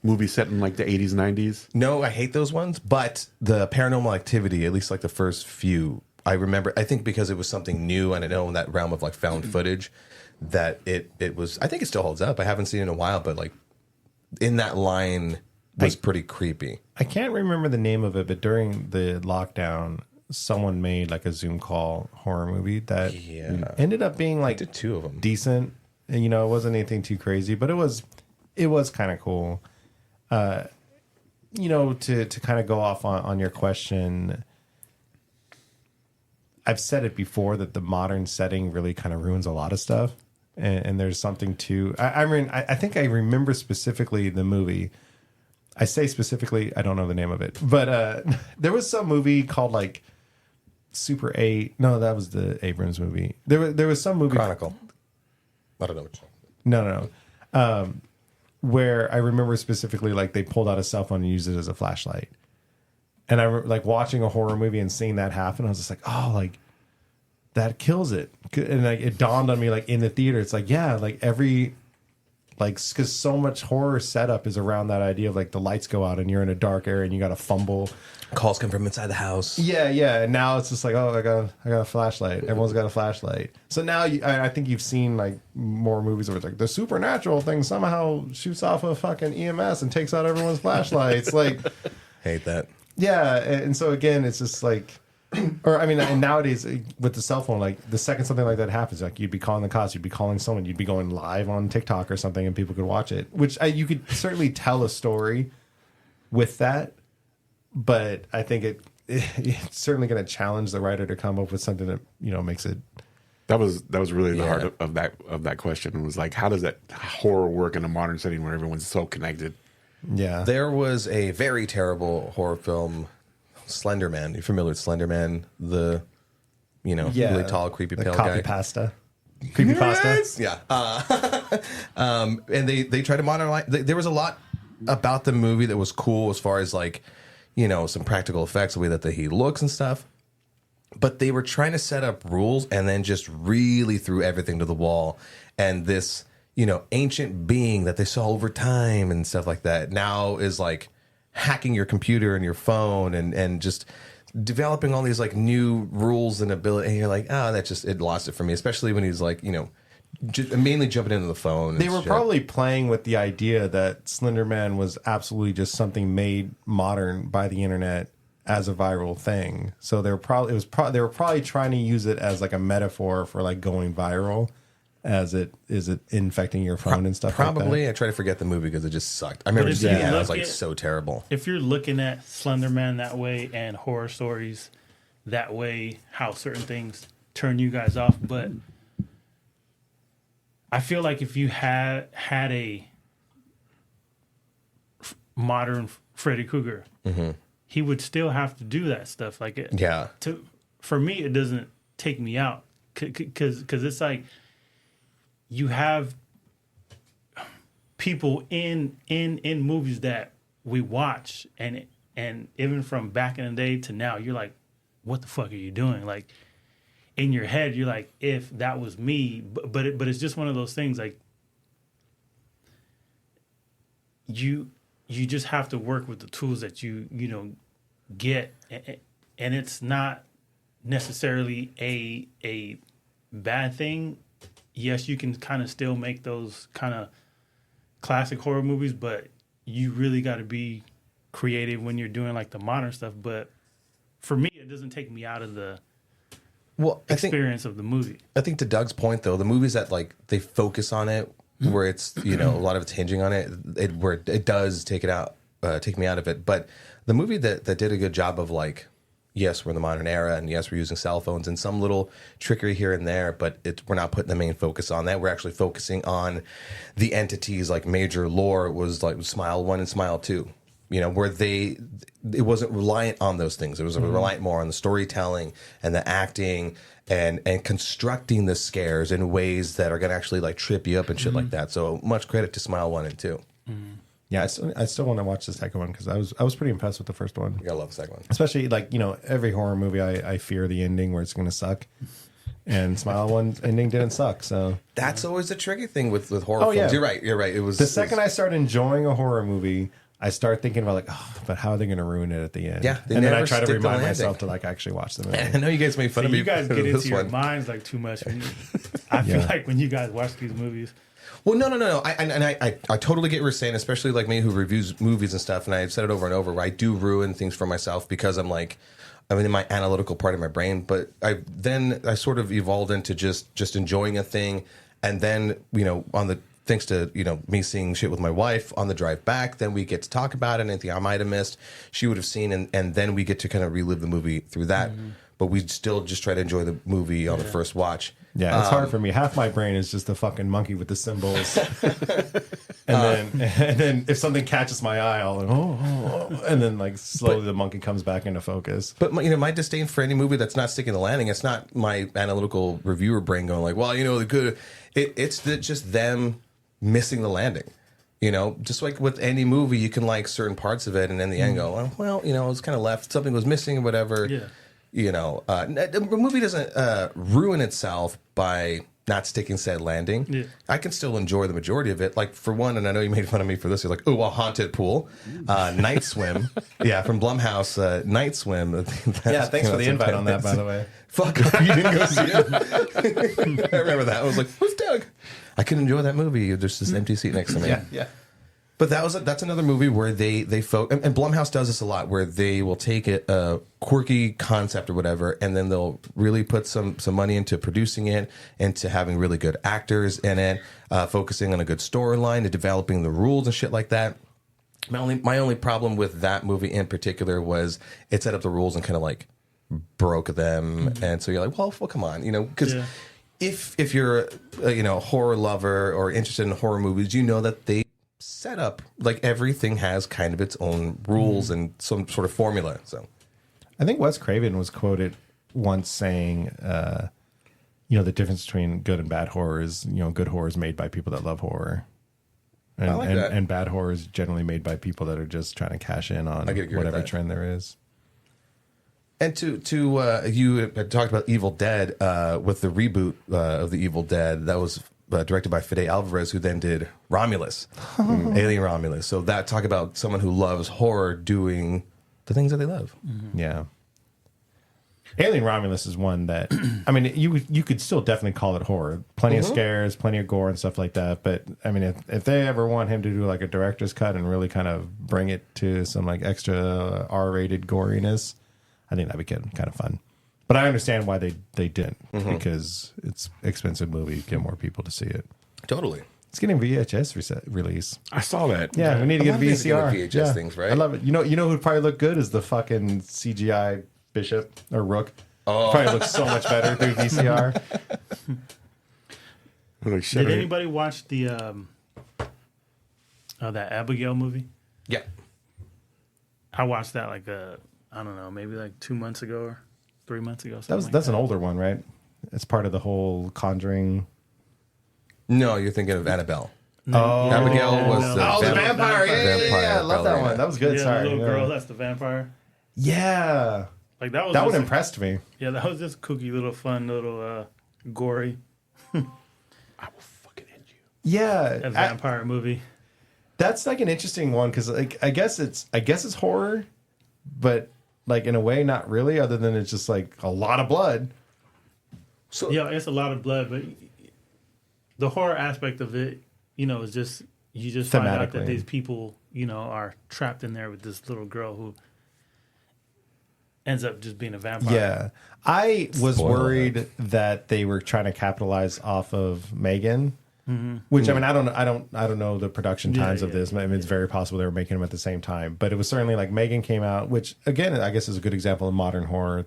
movies set in like the 80s, 90s? No, I hate those ones. But the Paranormal Activity, at least like the first few, I remember. I think because it was something new, and I know in that realm of like found footage, that it was. I think it still holds up. I haven't seen it in a while, but like in that line was pretty creepy. I can't remember the name of it, but during the lockdown, someone made like a Zoom call horror movie that ended up being like did two of them. decent. And, it wasn't anything too crazy, but it was kind of cool. To kind of go off on your question, I've said it before that the modern setting really kind of ruins a lot of stuff. And there's something to, I think I remember specifically the movie. I say specifically, I don't know the name of it, but there was some movie called like Super 8. No, that was the Abrams movie. There was some movie. Chronicle. I don't know which. No. Where I remember specifically, like they pulled out a cell phone and used it as a flashlight. And I like watching a horror movie and seeing that happen. I was just like, oh, like that kills it. And like it dawned on me, like in the theater, it's like, yeah, like because so much horror setup is around that idea of like the lights go out and you're in a dark area and you got to fumble. Calls come from inside the house. Yeah. And now it's just like, oh, I got a flashlight. Everyone's got a flashlight. So now I think you've seen like more movies where it's like the supernatural thing somehow shoots off a fucking EMS and takes out everyone's flashlights. Like, Hate that. yeah. And so again, it's just like, and nowadays with the cell phone, like the second something like that happens, like you'd be calling the cops, you'd be calling someone, you'd be going live on TikTok or something, and people could watch it. Which you could certainly tell a story with that, but I think it's certainly going to challenge the writer to come up with something that makes it. That was really the heart of that question. It was like, how does that horror work in a modern setting where everyone's so connected? Yeah, There was a very terrible horror film, Slender Man. You familiar with Slender Man? The really tall, creepy, the pale copy guy. Pasta. Creepy pasta. Yeah. And they tried to modernize. There was a lot about the movie that was cool as far as like, some practical effects, the way that he looks and stuff. But they were trying to set up rules and then just really threw everything to the wall. And this, ancient being that they saw over time and stuff like that now is like hacking your computer and your phone and just developing all these like new rules and ability. And you're like, it lost it for me, especially when he's like, mainly jumping into the phone. They were probably playing with the idea that Slender Man was absolutely just something made modern by the internet as a viral thing. So they were probably trying to use it as like a metaphor for like going viral, as it infecting your phone and stuff. Probably. Like I try to forget the movie because it just sucked. I remember if seeing you it and I look was like at- so terrible. If you're looking at Slender Man that way and horror stories that way, how certain things turn you guys off, but I feel like if you had a modern Freddy Krueger, he would still have to do that stuff. Like it, Yeah. For me, it doesn't take me out because it's like you have people in movies that we watch and even from back in the day to now, you're like, what the fuck are you doing? Like in your head, you're like, if that was me, but it's just one of those things like you just have to work with the tools that you get, and it's not necessarily a bad thing. Yes, you can kind of still make those kind of classic horror movies, but you really got to be creative when you're doing like the modern stuff. But for me, it doesn't take me out of the experience of the movie. I think to Doug's point though, the movies that like they focus on it, where it's a lot of it's hinging on it, where it does take me out of it. But the movie that did a good job of like, yes, we're in the modern era, and yes, we're using cell phones and some little trickery here and there, but we're not putting the main focus on that. We're actually focusing on the entities. Like major lore was like Smile 1 and Smile 2, where it wasn't reliant on those things. It was reliant more on the storytelling and the acting and constructing the scares in ways that are going to actually like trip you up and shit like that. So much credit to Smile 1 and 2. Yeah, I still want to watch the second one because I was pretty impressed with the first one. You gotta love the second one. Especially like every horror movie, I fear the ending where it's going to suck, and Smile 1's ending didn't suck. So That's always the tricky thing with horror Oh, films. yeah. You're right. It was the second I start enjoying a horror movie, I start thinking about like, but how are they going to ruin it at the end? Yeah, they and then I never try to stick the remind landing. myself to like actually watch the movie. I know you guys made fun of me. You guys for get this into your one. minds like too much. I feel like when you guys watch these movies. Well, no. I totally get what you're saying, especially like me who reviews movies and stuff. And I've said it over and over where I do ruin things for myself because I'm in my analytical part of my brain. But I sort of evolved into just enjoying a thing, and then thanks to me seeing shit with my wife on the drive back, then we get to talk about it. And anything I might have missed, she would have seen, and then we get to kind of relive the movie through that. But we still just try to enjoy the movie on the first watch. Yeah, it's hard for me. Half my brain is just a fucking monkey with the symbols, and then if something catches my eye, I'll like, and then like slowly the monkey comes back into focus. But my disdain for any movie that's not sticking the landing, it's not my analytical reviewer brain going like, well, the good. It's just them missing the landing. Just like with any movie, you can like certain parts of it, and in the end go, it was kind of left. Something was missing or whatever. Yeah. The movie doesn't ruin itself by not sticking said landing. Yeah. I can still enjoy the majority of it. Like for one, and I know you made fun of me for this. You're like, oh, a haunted pool, Night Swim, yeah, from Blumhouse, Night Swim. Yeah, thanks for the invite on that, by the way. Fuck, you didn't go see it. I remember that. I was like, who's Doug? I can enjoy that movie. There's this empty seat next to me. Yeah. But that's another movie where they and Blumhouse does this a lot, where they will take a quirky concept or whatever, and then they'll really put some money into producing it, into having really good actors in it, focusing on a good storyline, to developing the rules and shit like that. My only problem with that movie in particular was it set up the rules and kind of like broke them, and so you're like, well, come on, because. Yeah. If you're a horror lover or interested in horror movies, that they set up like everything has kind of its own rules and some sort of formula. So I think Wes Craven was quoted once saying, the difference between good and bad horror is, good horror is made by people that love horror. And, I like that. And bad horror is generally made by people that are just trying to cash in on I could agree with whatever that. trend there is. And to you had talked about Evil Dead with the reboot of the Evil Dead that was directed by Fede Alvarez, who then did Romulus, Alien Romulus. So talk about someone who loves horror doing the things that they love. Yeah. Alien Romulus is one that, I mean, you could still definitely call it horror. Plenty of scares, plenty of gore and stuff like that. But, I mean, if they ever want him to do like a director's cut and really kind of bring it to some like extra R-rated goriness, I think that'd be kind of fun. But I understand why they didn't, because it's expensive movie, get more people to see it. Totally. It's getting VHS release. I saw that. Yeah, we need to get VCR. VHS things, right? I love it. You know who'd probably look good is the fucking CGI Bishop or Rook. Oh. Probably looks so much better through VCR. Like, shit, Did anybody watch the that Abigail movie? Yeah. I watched that like I don't know, maybe like 2 months ago or 3 months ago. That's an older one, right? It's part of the whole Conjuring. No, you're thinking of Annabelle. Oh, Abigail was the vampire. Yeah, I love that ballerina. one. That was good. Yeah, Sorry, the little yeah. girl, that's the vampire. Yeah, Like that was that just one impressed me. Yeah, that was just kooky, little fun, little gory I will fucking end you. Yeah, vampire movie. that's like an interesting one because like I guess it's horror, but like in a way not really. Other than it's just like a lot of blood. So Yeah, it's a lot of blood, but the horror aspect of it, is just you just find out that Thematically. these people, are trapped in there with this little girl who ends up just being a vampire. Yeah, I was Spoiler worried that they were trying to capitalize off of Megan. Which I mean, I don't know the production times of this. I mean, it's very possible they were making them at the same time, but it was certainly like Megan came out, which again, I guess is a good example of modern horror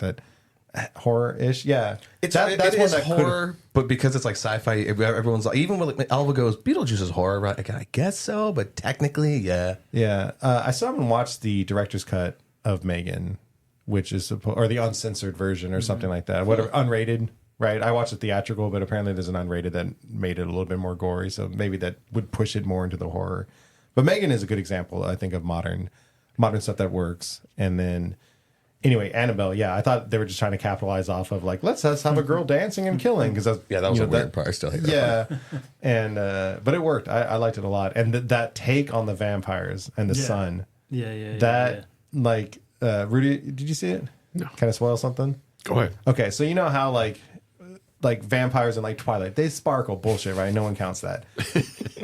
horror-ish. Yeah, That's one that horror, but because it's like sci-fi, everyone's like, even when like, Alva goes, Beetlejuice is horror, right? Like, I guess so, but technically, yeah. Yeah, I still haven't watched the director's cut of Megan, which is or the uncensored version or something like that. Whatever, unrated. Right, I watched the theatrical, but apparently there's an unrated that made it a little bit more gory, so maybe that would push it more into the horror. But Megan is a good example, I think, of modern stuff that works. And then, anyway, Annabelle, yeah, I thought they were just trying to capitalize off of like let's have a girl dancing and killing because Yeah, that was a weird part. I still hate that. Yeah, and but it worked. I liked it a lot, and that take on the vampires and the sun. Yeah. That like Rudy, did you see it? No. Kind of spoil something. Go ahead. Okay, so you know how like vampires in like Twilight, they sparkle, bullshit, right? No one counts that.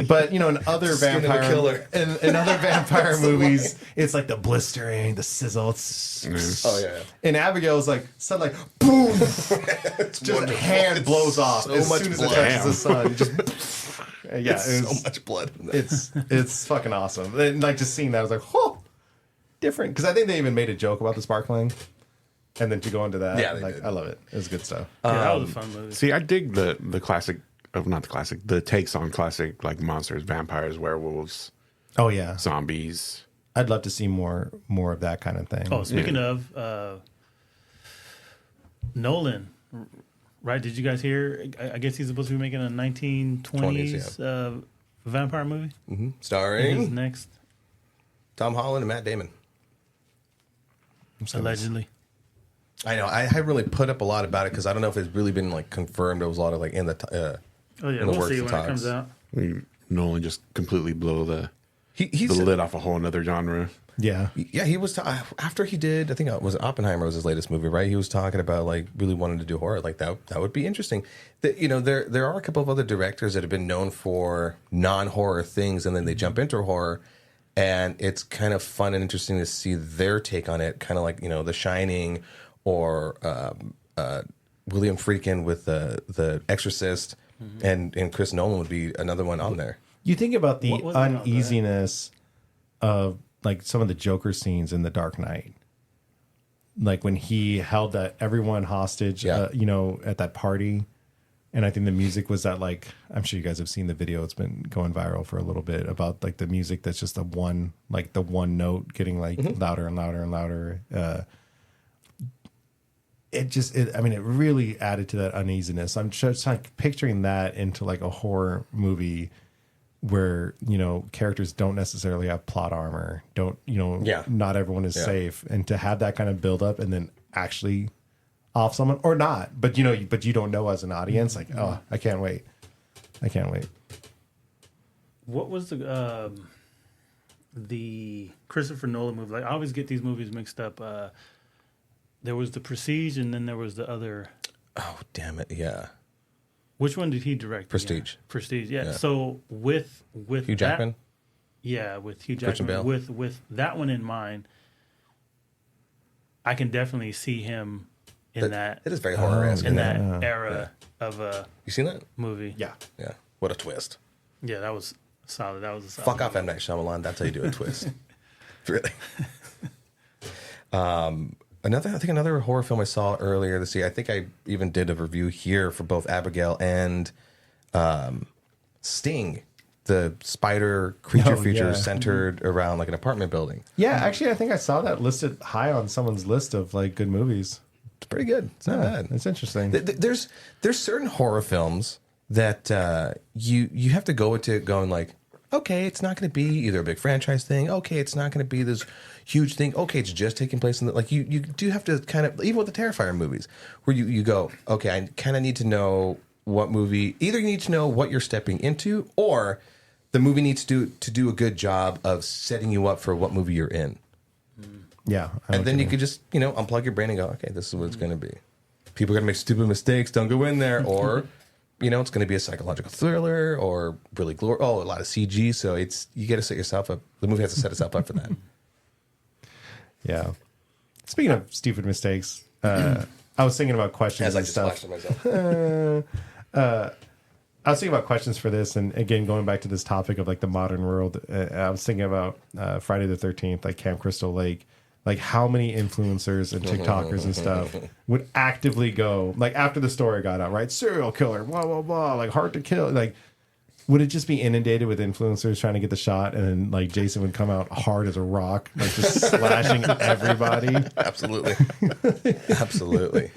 But in other Skin of a vampire killer. in other vampire movies, it's like the blistering, the sizzle. It's Oh yeah. and Abigail's like sun, like boom, just wonderful. hand blows off so as much soon as blood. it touches the sun. Just yeah, So much blood. In that. it's fucking awesome. And like just seeing that, I was like, oh, different. Because I think they even made a joke about the sparkling. And then to go into that, Yeah, they like did. I love it. It was good stuff. Yeah, that was a fun movie. See, I dig the classic, not the classic, the takes on classic like monsters, vampires, werewolves, Oh yeah, zombies. I'd love to see more of that kind of thing. Oh, speaking of Nolan, right? Did you guys hear? I guess he's supposed to be making a 1920s vampire movie. His Starring next, Tom Holland and Matt Damon. allegedly. I know. I haven't really put up a lot about it because I don't know if it's really been like confirmed. There was a lot of like in the. Oh yeah, in the we'll works see of when it talks. comes out. Nolan just completely blow the He's lid off a whole another genre. Yeah, Yeah, he was after he did. I think it was Oppenheimer was his latest movie, right? He was talking about like really wanting to do horror, like that. That would be interesting. There are a couple of other directors that have been known for non-horror things, and then they jump into horror, and it's kind of fun and interesting to see their take on it. Kind of like The Shining, or William Friedkin with the Exorcist, and Chris Nolan would be another one on there. you think about the What was it on uneasiness of like some of the Joker scenes in The Dark Knight, like when he held that everyone hostage, Yeah. At that party. And I think the music was that like, I'm sure you guys have seen the video. It's been going viral for a little bit about like the music that's just the one note getting like louder and louder and louder. It really added to that uneasiness. I'm just like picturing that into like a horror movie where, characters don't necessarily have plot armor. Yeah. Not everyone is safe. And to have that kind of build up and then actually off someone or not, but you don't know as an audience, like, oh, I can't wait. What was the Christopher Nolan movie? Like I always get these movies mixed up. There was The Prestige, and then there was the other. Oh damn it! Yeah, Which one did he direct? Prestige. Again? Prestige. Yeah. Yeah. So with Hugh Jackman. Yeah, with Hugh Christian Jackman. Bale. With that one in mind, I can definitely see him in that It is very horror-esque. in that era of a You seen that? movie. Yeah. Yeah. What a twist. Yeah, that was solid. That was a solid Fuck off, movie. M. Night Shyamalan. That's how you do a twist. Really. Another horror film I saw earlier this year. I think I even did a review here for both Abigail and Sting, the spider creature feature centered around like an apartment building. Yeah, actually, I think I saw that listed high on someone's list of like good movies. It's pretty good. It's not bad. It's interesting. There's certain horror films that you have to go into it going like, okay, it's not going to be either a big franchise thing. Okay, it's not going to be this huge thing. Okay, it's just taking place in the, like you do have to kind of, even with the Terrifier movies, where you go, okay, I kind of need to know what movie. Either you need to know what you're stepping into, or the movie needs to do a good job of setting you up for what movie you're in. Yeah. And then you could just, unplug your brain and go, okay, this is what it's going to be. People are going to make stupid mistakes. Don't go in there. Or, it's going to be a psychological thriller or really a lot of CG. So you got to set yourself up. The movie has to set itself up for that. Yeah. Speaking of stupid mistakes, I was thinking about questions As I and just stuff. flashed at myself. I was thinking about questions for this, and again, going back to this topic of like the modern world, I was thinking about Friday the 13th, like Camp Crystal Lake. Like how many influencers and TikTokers and stuff would actively go, like after the story got out, right? Serial killer, blah, blah, blah, like hard to kill. Like, would it just be inundated with influencers trying to get the shot? And then like Jason would come out hard as a rock, like just slashing everybody. Absolutely. Absolutely.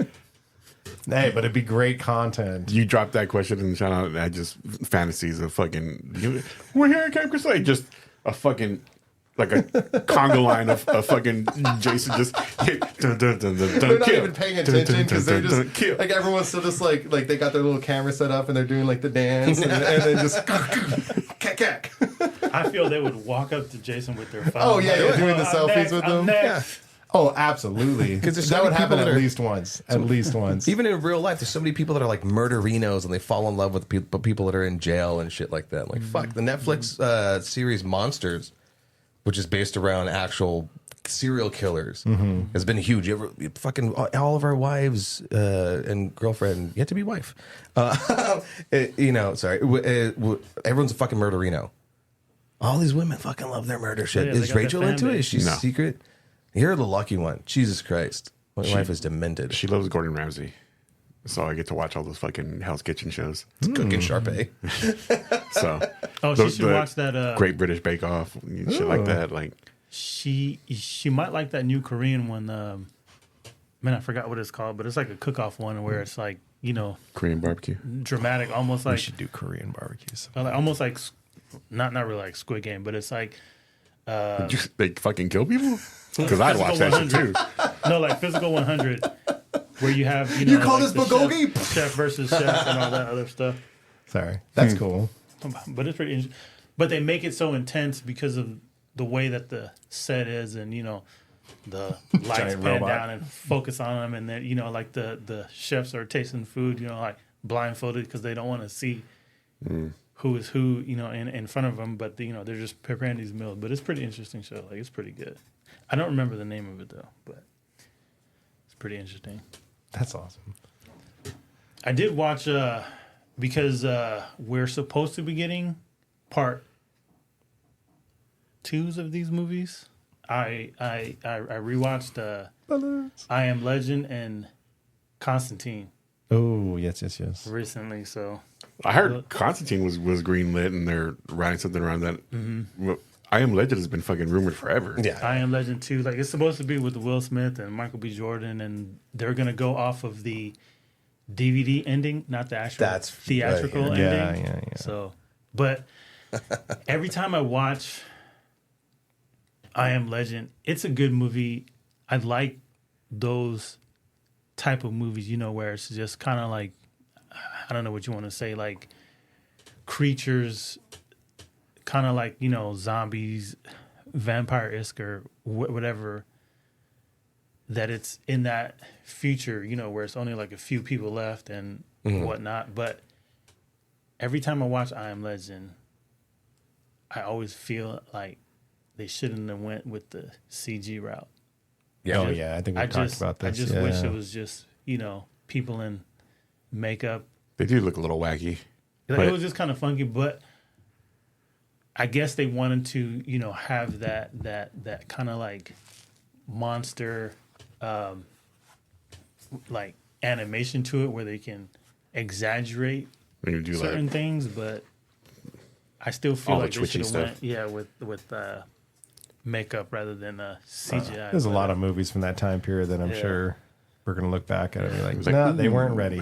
Hey, but it'd be great content. You dropped that question and shout out, I just fantasies of we're here at Camp Crystal Lake, just a fucking like a conga line of fucking Jason just hit. Dun, dun, dun, dun, dun, They're not kill. even paying attention because they're just kill. like everyone's still just like they got their little camera set up and they're doing like the dance and then just cack cack. I feel they would walk up to Jason with their phone. Oh yeah, like, doing the I'm selfies next, with I'm them. next. Oh, absolutely. Because there's that so would many happen people at that are- least once. At least once. Even in real life, there's so many people that are like murderinos and they fall in love with people that are in jail and shit like that. Like, fuck. The Netflix series Monsters, which is based around actual serial killers, has been huge. Fucking all of our wives and girlfriend, yet to be wife. Everyone's a fucking murderino. All these women fucking love their murder shit. Yeah, they Is got their Rachel fan into it? base. Is she No. secret? You're the lucky one. Jesus Christ. My wife is demented. She loves Gordon Ramsay. So I get to watch all those fucking Hell's Kitchen shows. Cooking Sharpay. So Oh, she should watch that. Great British Bake Off, shit like that. Like She might like that new Korean one. Man, I forgot what it's called, but it's like a cook-off one where it's like Korean barbecue. dramatic, almost We like should do Korean barbecues. almost like not really like Squid Game, but it's like They fucking kill people? Because I'd watch that shit too. no, like Physical 100, where you have You call like this the bulgogi? chef versus chef and all that other stuff. Sorry. That's cool. But it's pretty interesting. But they make it so intense because of the way that the set is, and the lights Giant pan robot. down and focus on them, and then like the chefs are tasting food, like blindfolded because they don't want to see who is who, in front of them. But they're just preparing these meals. But it's a pretty interesting show. Like it's pretty good. I don't remember the name of it though, but it's pretty interesting. That's awesome. I did watch because we're supposed to be getting part 2s of these movies. I rewatched I Am Legend and Constantine Oh, yes. recently. So I heard Constantine was greenlit and they're writing something around that. Well, I Am Legend has been fucking rumored forever. Yeah. I Am Legend 2, like it's supposed to be with Will Smith and Michael B. Jordan, and they're gonna go off of the DVD ending, not the actual That's theatrical right, ending. Yeah. So, but every time I watch I Am Legend, it's a good movie. I like those type of movies, where it's just kind of like, I don't know what you want to say, like creatures, kind of like, zombies, vampire-esque or whatever, that it's in that future, where it's only like a few people left and whatnot. But every time I watch I Am Legend, I always feel like they shouldn't have went with the CG route. Yeah. Oh yeah, I think we talked about this. I just yeah. wish it was just people in makeup. They do look a little wacky. Like, But- it was just kind of funky, but I guess they wanted to have that kind of like monster like animation to it where they can exaggerate When you do certain like things, but I still feel all the like they twitchy should have stuff. went with makeup rather than CGI. There's a but, lot of movies from that time period that I'm Yeah. sure we're gonna look back at it and be like, was like, no, they weren't ready.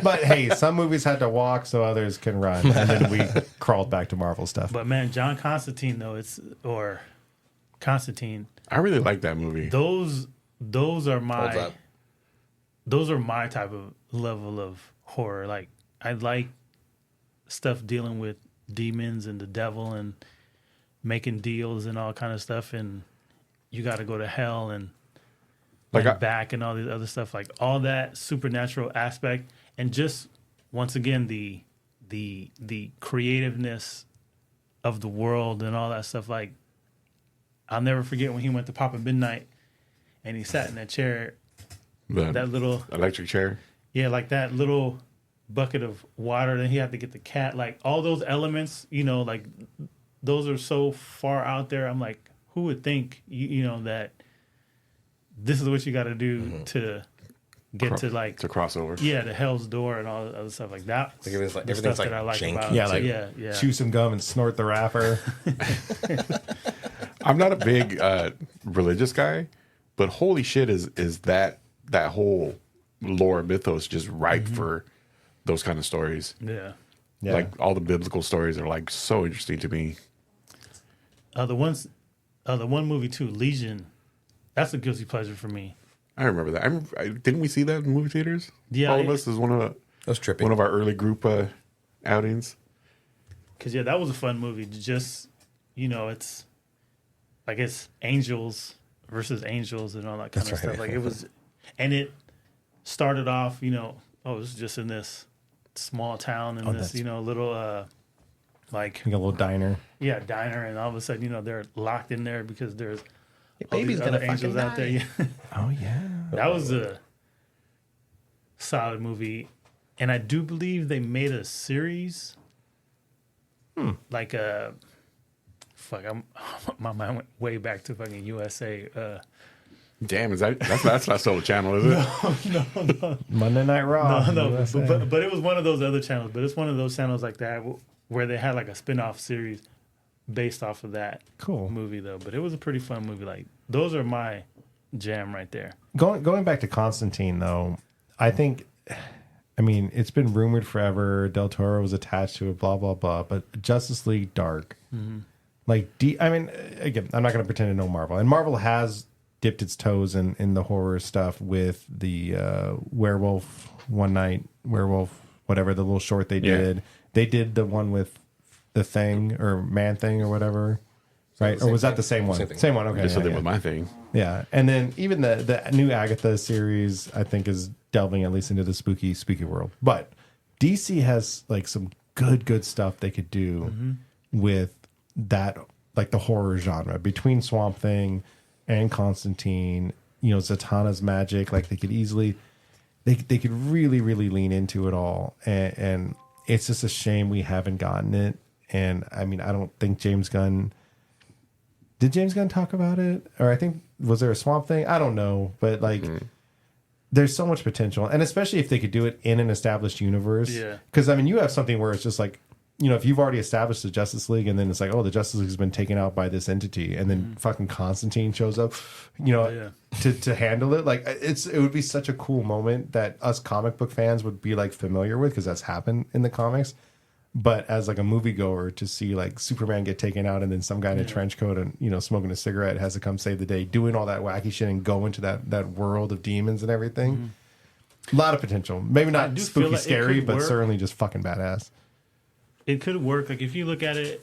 But hey, some movies had to walk so others can run, and then we crawled back to Marvel stuff. But man, John Constantine though, Constantine. I really like that movie. Those are Holds my up. those are my type of level of horror. Like I like stuff dealing with demons and the devil and making deals and all kind of stuff, and you got to go to hell and Like back and all this other stuff, like all that supernatural aspect, and just once again the creativeness of the world and all that stuff. Like I'll never forget when he went to Papa Midnight and he sat in that chair, the that little electric chair. like that little bucket of water. Then he had to get the cat. Like all those elements, like those are so far out there. I'm like, who would think that this is what you got to do to get to like to cross over. the Hell's Door and all the other stuff like that. Like everything's like- the everything's stuff like that I like janky. about Yeah, like yeah. chew some gum and snort the wrapper. I'm not a big religious guy, but holy shit, is that whole lore mythos just ripe for those kind of stories? Yeah. Yeah. Like all the biblical stories are like so interesting to me. The one movie too, Legion. That's a guilty pleasure for me. I remember that. Didn't we see that in movie theaters? Yeah, all of us is one That was trippy. of our early group outings. Cause that was a fun movie. Just it's like it's angels versus angels and all that kind of right. stuff. Like it was, and it started off. It was just in this small town in this that's- little like Like a little diner. diner, and all of a sudden they're locked in there because there's all baby's these gonna other angels fucking out there. die. Yeah. Oh yeah. That was a solid movie, and I do believe they made a series. Like a my mind went way back to fucking USA. Damn, that's not still a channel, is it? Monday Night Raw. No, USA. but it was one of those other channels. But it's one of those channels like that where they had like a spin-off series based off of that Cool. movie though. But it was a pretty fun movie. Like those are my jam right there. Going back to Constantine though, I think, I mean, it's been rumored forever. Del Toro was attached to it, blah blah blah. But Justice League Dark, like, I mean, again, I'm not going to pretend to know Marvel, and Marvel has dipped its toes in the horror stuff with the werewolf one night, werewolf whatever, the little short they Yeah. did. They did the one with the thing or man thing or whatever. Right? Or was that the same one? Same thing. Same one. Okay. Just yeah, something yeah. with my thing. Yeah, and then even the new Agatha series, I think, is delving at least into the spooky world. But DC has like some good stuff they could do with that, like the horror genre between Swamp Thing and Constantine. Zatanna's magic. Like they could easily, they could really lean into it all, and it's just a shame we haven't gotten it. And I mean, I don't think James Gunn. Did James Gunn talk about it? Or I think, was there a Swamp Thing? I don't know. But like, there's so much potential. And especially if they could do it in an established universe. Yeah. Because, I mean, you have something where it's just like, if you've already established the Justice League and then it's like, oh, the Justice League has been taken out by this entity. And then fucking Constantine shows up, to handle it. Like, it would be such a cool moment that us comic book fans would be like familiar with because that's happened in the comics. But as like a moviegoer, to see like Superman get taken out and then some guy in a trench coat and smoking a cigarette has to come save the day, doing all that wacky shit and go into that world of demons and everything. A lot of potential. Maybe I not do feel spooky like it scary, could but work. certainly just fucking badass. It could work. Like if you look at it,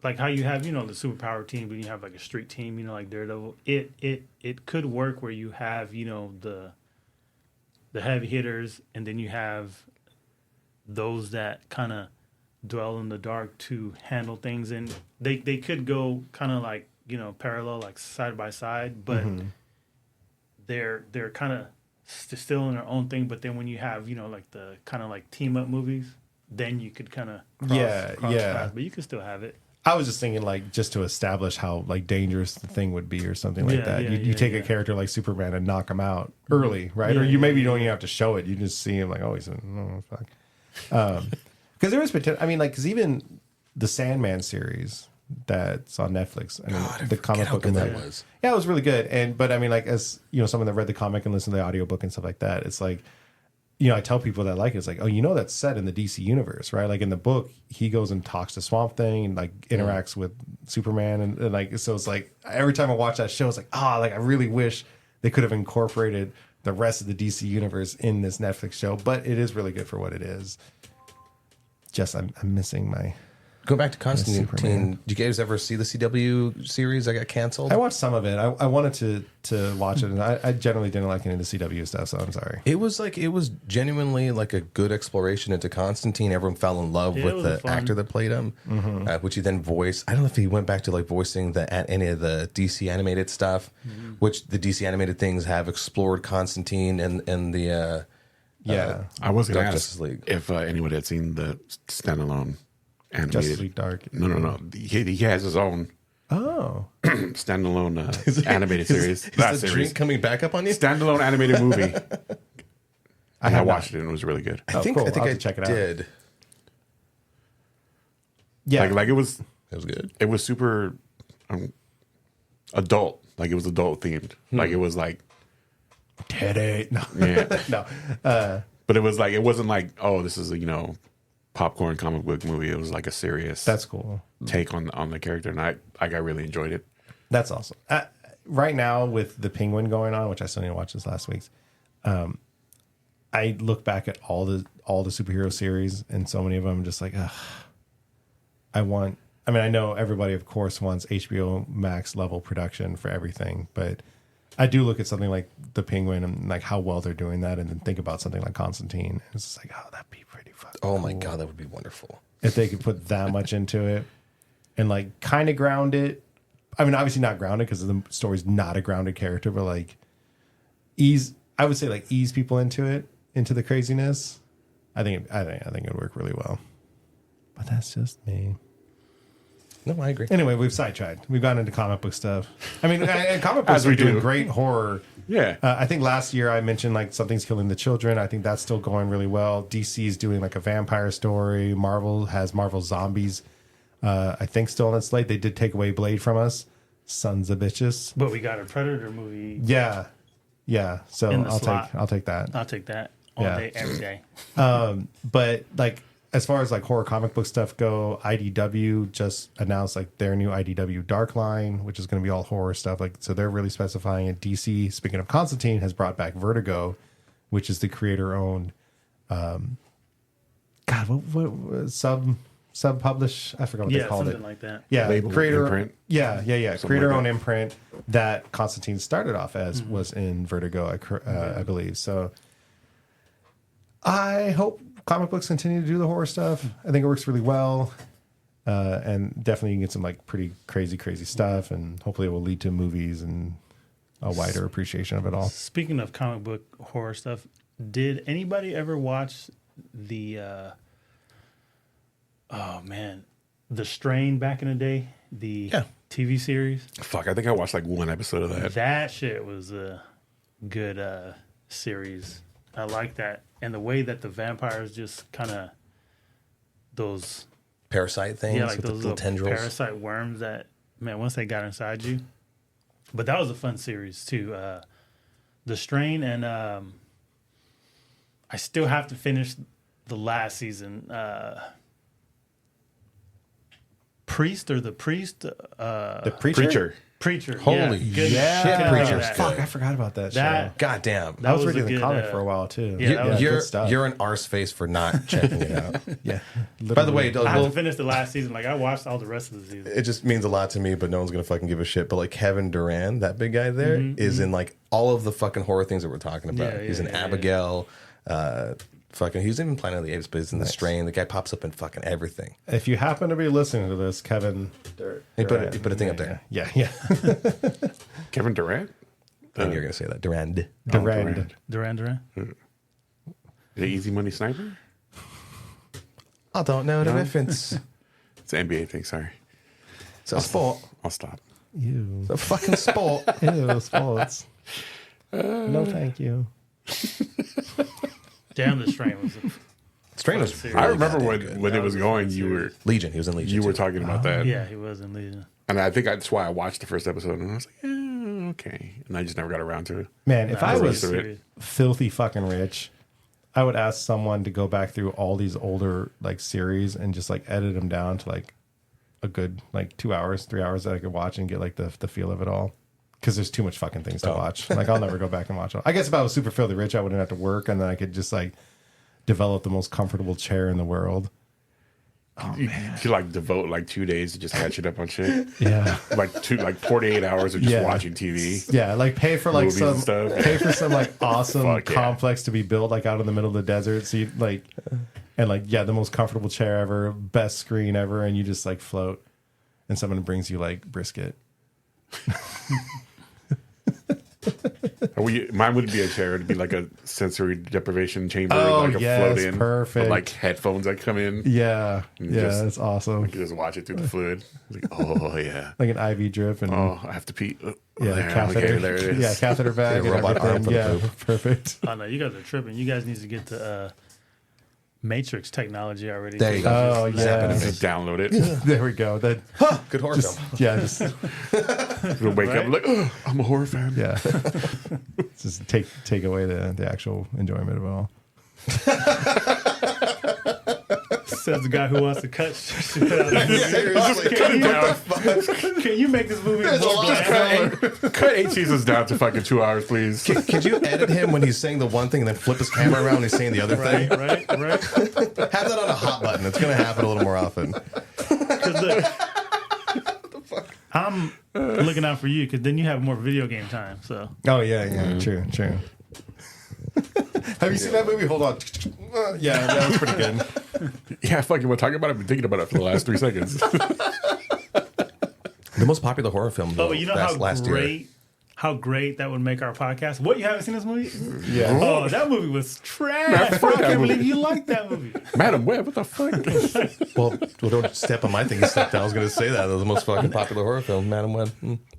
like how you have the superpower team, but you have like a street team, like Daredevil. It could work where you have the heavy hitters, and then you have those that kind of dwell in the dark to handle things, and they could go kind of like parallel, like side by side, but they're kind of still in their own thing. But then when you have like the kind of like team up movies, then you could kind of cross paths, but you can still have it. I was just thinking, like, just to establish how like dangerous the thing would be, or something like that. You take a character like Superman and knock him out early, right? Yeah, or you maybe don't even have to show it. You just see him like, oh, he's fuck. Because there is potential. I mean, like, because even the Sandman series that's on Netflix, I mean, the comic book that was. Yeah, it was really good. But I mean, like, as someone that read the comic and listened to the audiobook and stuff like that, it's like, I tell people that like it, it's like, oh, that's set in the DC universe, right? Like in the book, he goes and talks to Swamp Thing and like interacts with Superman, and like, so it's like every time I watch that show, it's like, like I really wish they could have incorporated the rest of the DC universe in this Netflix show, but it is really good for what it is. Just I'm missing my. Go back to Constantine. Superman. Did you guys ever see the CW series that got canceled? I watched some of it. I wanted to watch it, and I generally didn't like any of the CW stuff, so I'm sorry. It was genuinely like a good exploration into Constantine. Everyone fell in love with the actor that played him, which he then voiced. I don't know if he went back to like voicing any of the DC animated stuff, which the DC animated things have explored Constantine and the I was going to Justice ask League. if anyone had seen the standalone animated. Justice League Dark. No. He has his own standalone animated series. Is the drink coming back up on you? Standalone animated movie. I watched it and it was really good. I think cool. I think I'll I have to check it out. did. Yeah, Like it was good. It was super adult. Like it was adult themed. Like it was like Teddy. No, yeah. no. But it was like it wasn't like, oh, this is a popcorn comic book movie. It was like a serious That's cool. take on the character, and I really enjoyed it. That's awesome. Right now with the Penguin going on, which I still need to watch this last week's, I look back at all the superhero series, and so many of them, just like, ugh, I know everybody, of course, wants HBO Max level production for everything, but I do look at something like the Penguin and like how well they're doing that, and then think about something like Constantine. And it's just like, oh, that'd be pretty fucking Oh my cool god, that would be wonderful. if they could put that much into it and like kind of ground it. I mean, obviously not grounded because the story's not a grounded character, but like ease people into the craziness. I think it would work really well. But that's just me. No, I agree. Anyway, we've sidetracked. We've gone into comic book stuff. I mean, and comic books As we are doing do. great horror. Yeah. I think last year I mentioned like Something's Killing the Children. I think that's still going really well. DC's doing like a vampire story. Marvel has Marvel Zombies. I think still on its slate. They did take away Blade from us. Sons of bitches. But we got a Predator movie. Yeah. So In the I'll slot. take that. I'll take that all Yeah. day, every day. But like as far as like horror comic book stuff go, IDW just announced like their new IDW Dark line, which is going to be all horror stuff. Like, so they're really specifying it. DC, speaking of Constantine, has brought back Vertigo, which is the creator-owned. What sub-publish? I forgot what they Yeah, called something it. like that. Yeah, Label, creator imprint. Yeah. Something Creator-owned like that. imprint that Constantine started off as was in Vertigo, I believe. So I hope comic books continue to do the horror stuff. I think it works really well, and definitely you can get some like pretty crazy stuff, and hopefully it will lead to movies and a wider appreciation of it all. Speaking of comic book horror stuff, did anybody ever watch the The Strain back in the day? The TV series? Fuck, I think I watched like one episode of that. That shit was a good series. I like that. And the way that the vampires just kind of those Parasite things like with those the little tendrils. parasite worms that, man, once they got inside you. But that was a fun series too. The Strain, and I still have to finish the last season. Priest. The Preacher? Preacher. Holy good. Yeah, shit, Preacher's that. Fuck, I forgot about that show. That- God damn. I was was a reading the good, comic for a while too. yeah, that was good stuff. You're an arse face for not checking it out. Yeah. By the way, I have to finish the last season. Like, I watched all the rest of the season. it just means a lot to me, but no one's gonna fucking give a shit. But like Kevin Durant, that big guy there, is in like all of the fucking horror things that we're talking about. Yeah, He's in yeah, Abigail. Fucking, he's in Planet of the Apes, but he's in The Strain. The guy pops up in fucking everything. If you happen to be listening to this, Kevin, He put a thing up there. Yeah. Kevin Durant? And you're gonna say that Durand. Durand. Duran. The Easy Money Sniper? I don't know the reference. It's an NBA thing, sorry. It's a sport. I'll stop. Ew. It's a fucking sport. Ew, sports. No, thank you. Damn, the Strain was. Strain was. I I really remember goddamn when, good. when it was was a going, fun you were Legion. He was in Legion. you were too. talking about that. Yeah, he was in Legion. And I think that's why I watched the first episode and I was like, okay. And I just never got around to it. Man, if Nah, I it was serious. filthy fucking rich, I would ask someone to go back through all these older like series and just like edit them down to like a good like 2 hours, 3 hours that I could watch and get like the feel of it all. Because there's too much fucking things to watch. Like I'll never go back and watch it. I guess if I was super filthy rich, I wouldn't have to work, and then I could just like develop the most comfortable chair in the world. You like devote like 2 days to just catching up on shit. Yeah, like 48 hours of just Yeah. watching TV. yeah. Like pay for like Movies some and stuff. pay for some like awesome Fuck yeah. complex to be built like out in the middle of the desert. So you like and like the most comfortable chair ever, best screen ever, and you just like float, and someone brings you like brisket. Mine would be a chair. It'd be like a sensory deprivation chamber, Oh, like a yes, float in, perfect. with like headphones that come in. Yeah, yeah, just- that's awesome. You just watch it through the fluid. It's like, oh yeah. Like an IV drip and Oh, I have to pee. Oh, yeah, there, catheter. okay, there it is. Yeah, catheter bag Yeah, and robot arm everything. for the Yeah, perfect. Oh no, you guys are tripping. You guys need to get the Matrix technology already. There you go. Oh It's yeah, happening. Just download it. there we go. That Good horror just film. yeah, just You'll wake up like, oh, I'm a horror fan. yeah, just take away the actual enjoyment of it all. Says the guy who wants to cut shit out of the movie. Seriously. Can you make this movie There's a more lot of bland? Cut 8 seasons down to fucking 2 hours, please. Could you edit him when he's saying the one thing and then flip his camera around when he's saying the other thing? Right. Have that on a hot button. It's going to happen a little more often. 'Cause look, I'm looking out for you because then you have more video game time. So Oh yeah, true. Have you seen that movie? Hold on. Yeah, that was pretty good. Yeah, fucking we're talking about it. I've been thinking about it for the last 3 seconds. The most popular horror film oh, but you know how last year. great that would make our podcast. What, you haven't seen this movie? Yeah. Oh, that movie was trash. I fuck that can't movie. believe you like that movie. Madam Web, what the fuck? Well, don't step on my thing. You stepped down. I was going to say that. That was the most fucking popular horror film. Madam Web.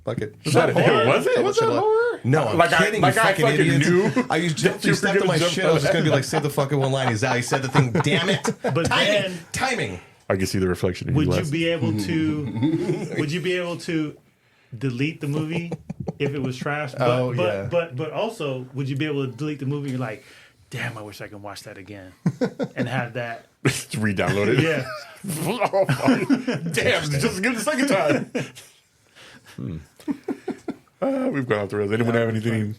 Fuck it. Was it? Was it? Was that horror? No, I'm Like I- kidding. like you I fucking fucking idiot. knew I used that you you were stepped on gonna my jump shit. on I was just that. going to be like, say the fucking one line. He's out. He said the thing. Damn it. But then, Timing. I can see the reflection in would your you glasses. be able to delete the movie if it was trash? But also, would you be able to delete the movie? You're like, damn, I wish I could watch that again and have that. Just re-download it? Yeah. Oh, fuck. Damn, just as good the second time. We've gone off the rails. Anyone have anything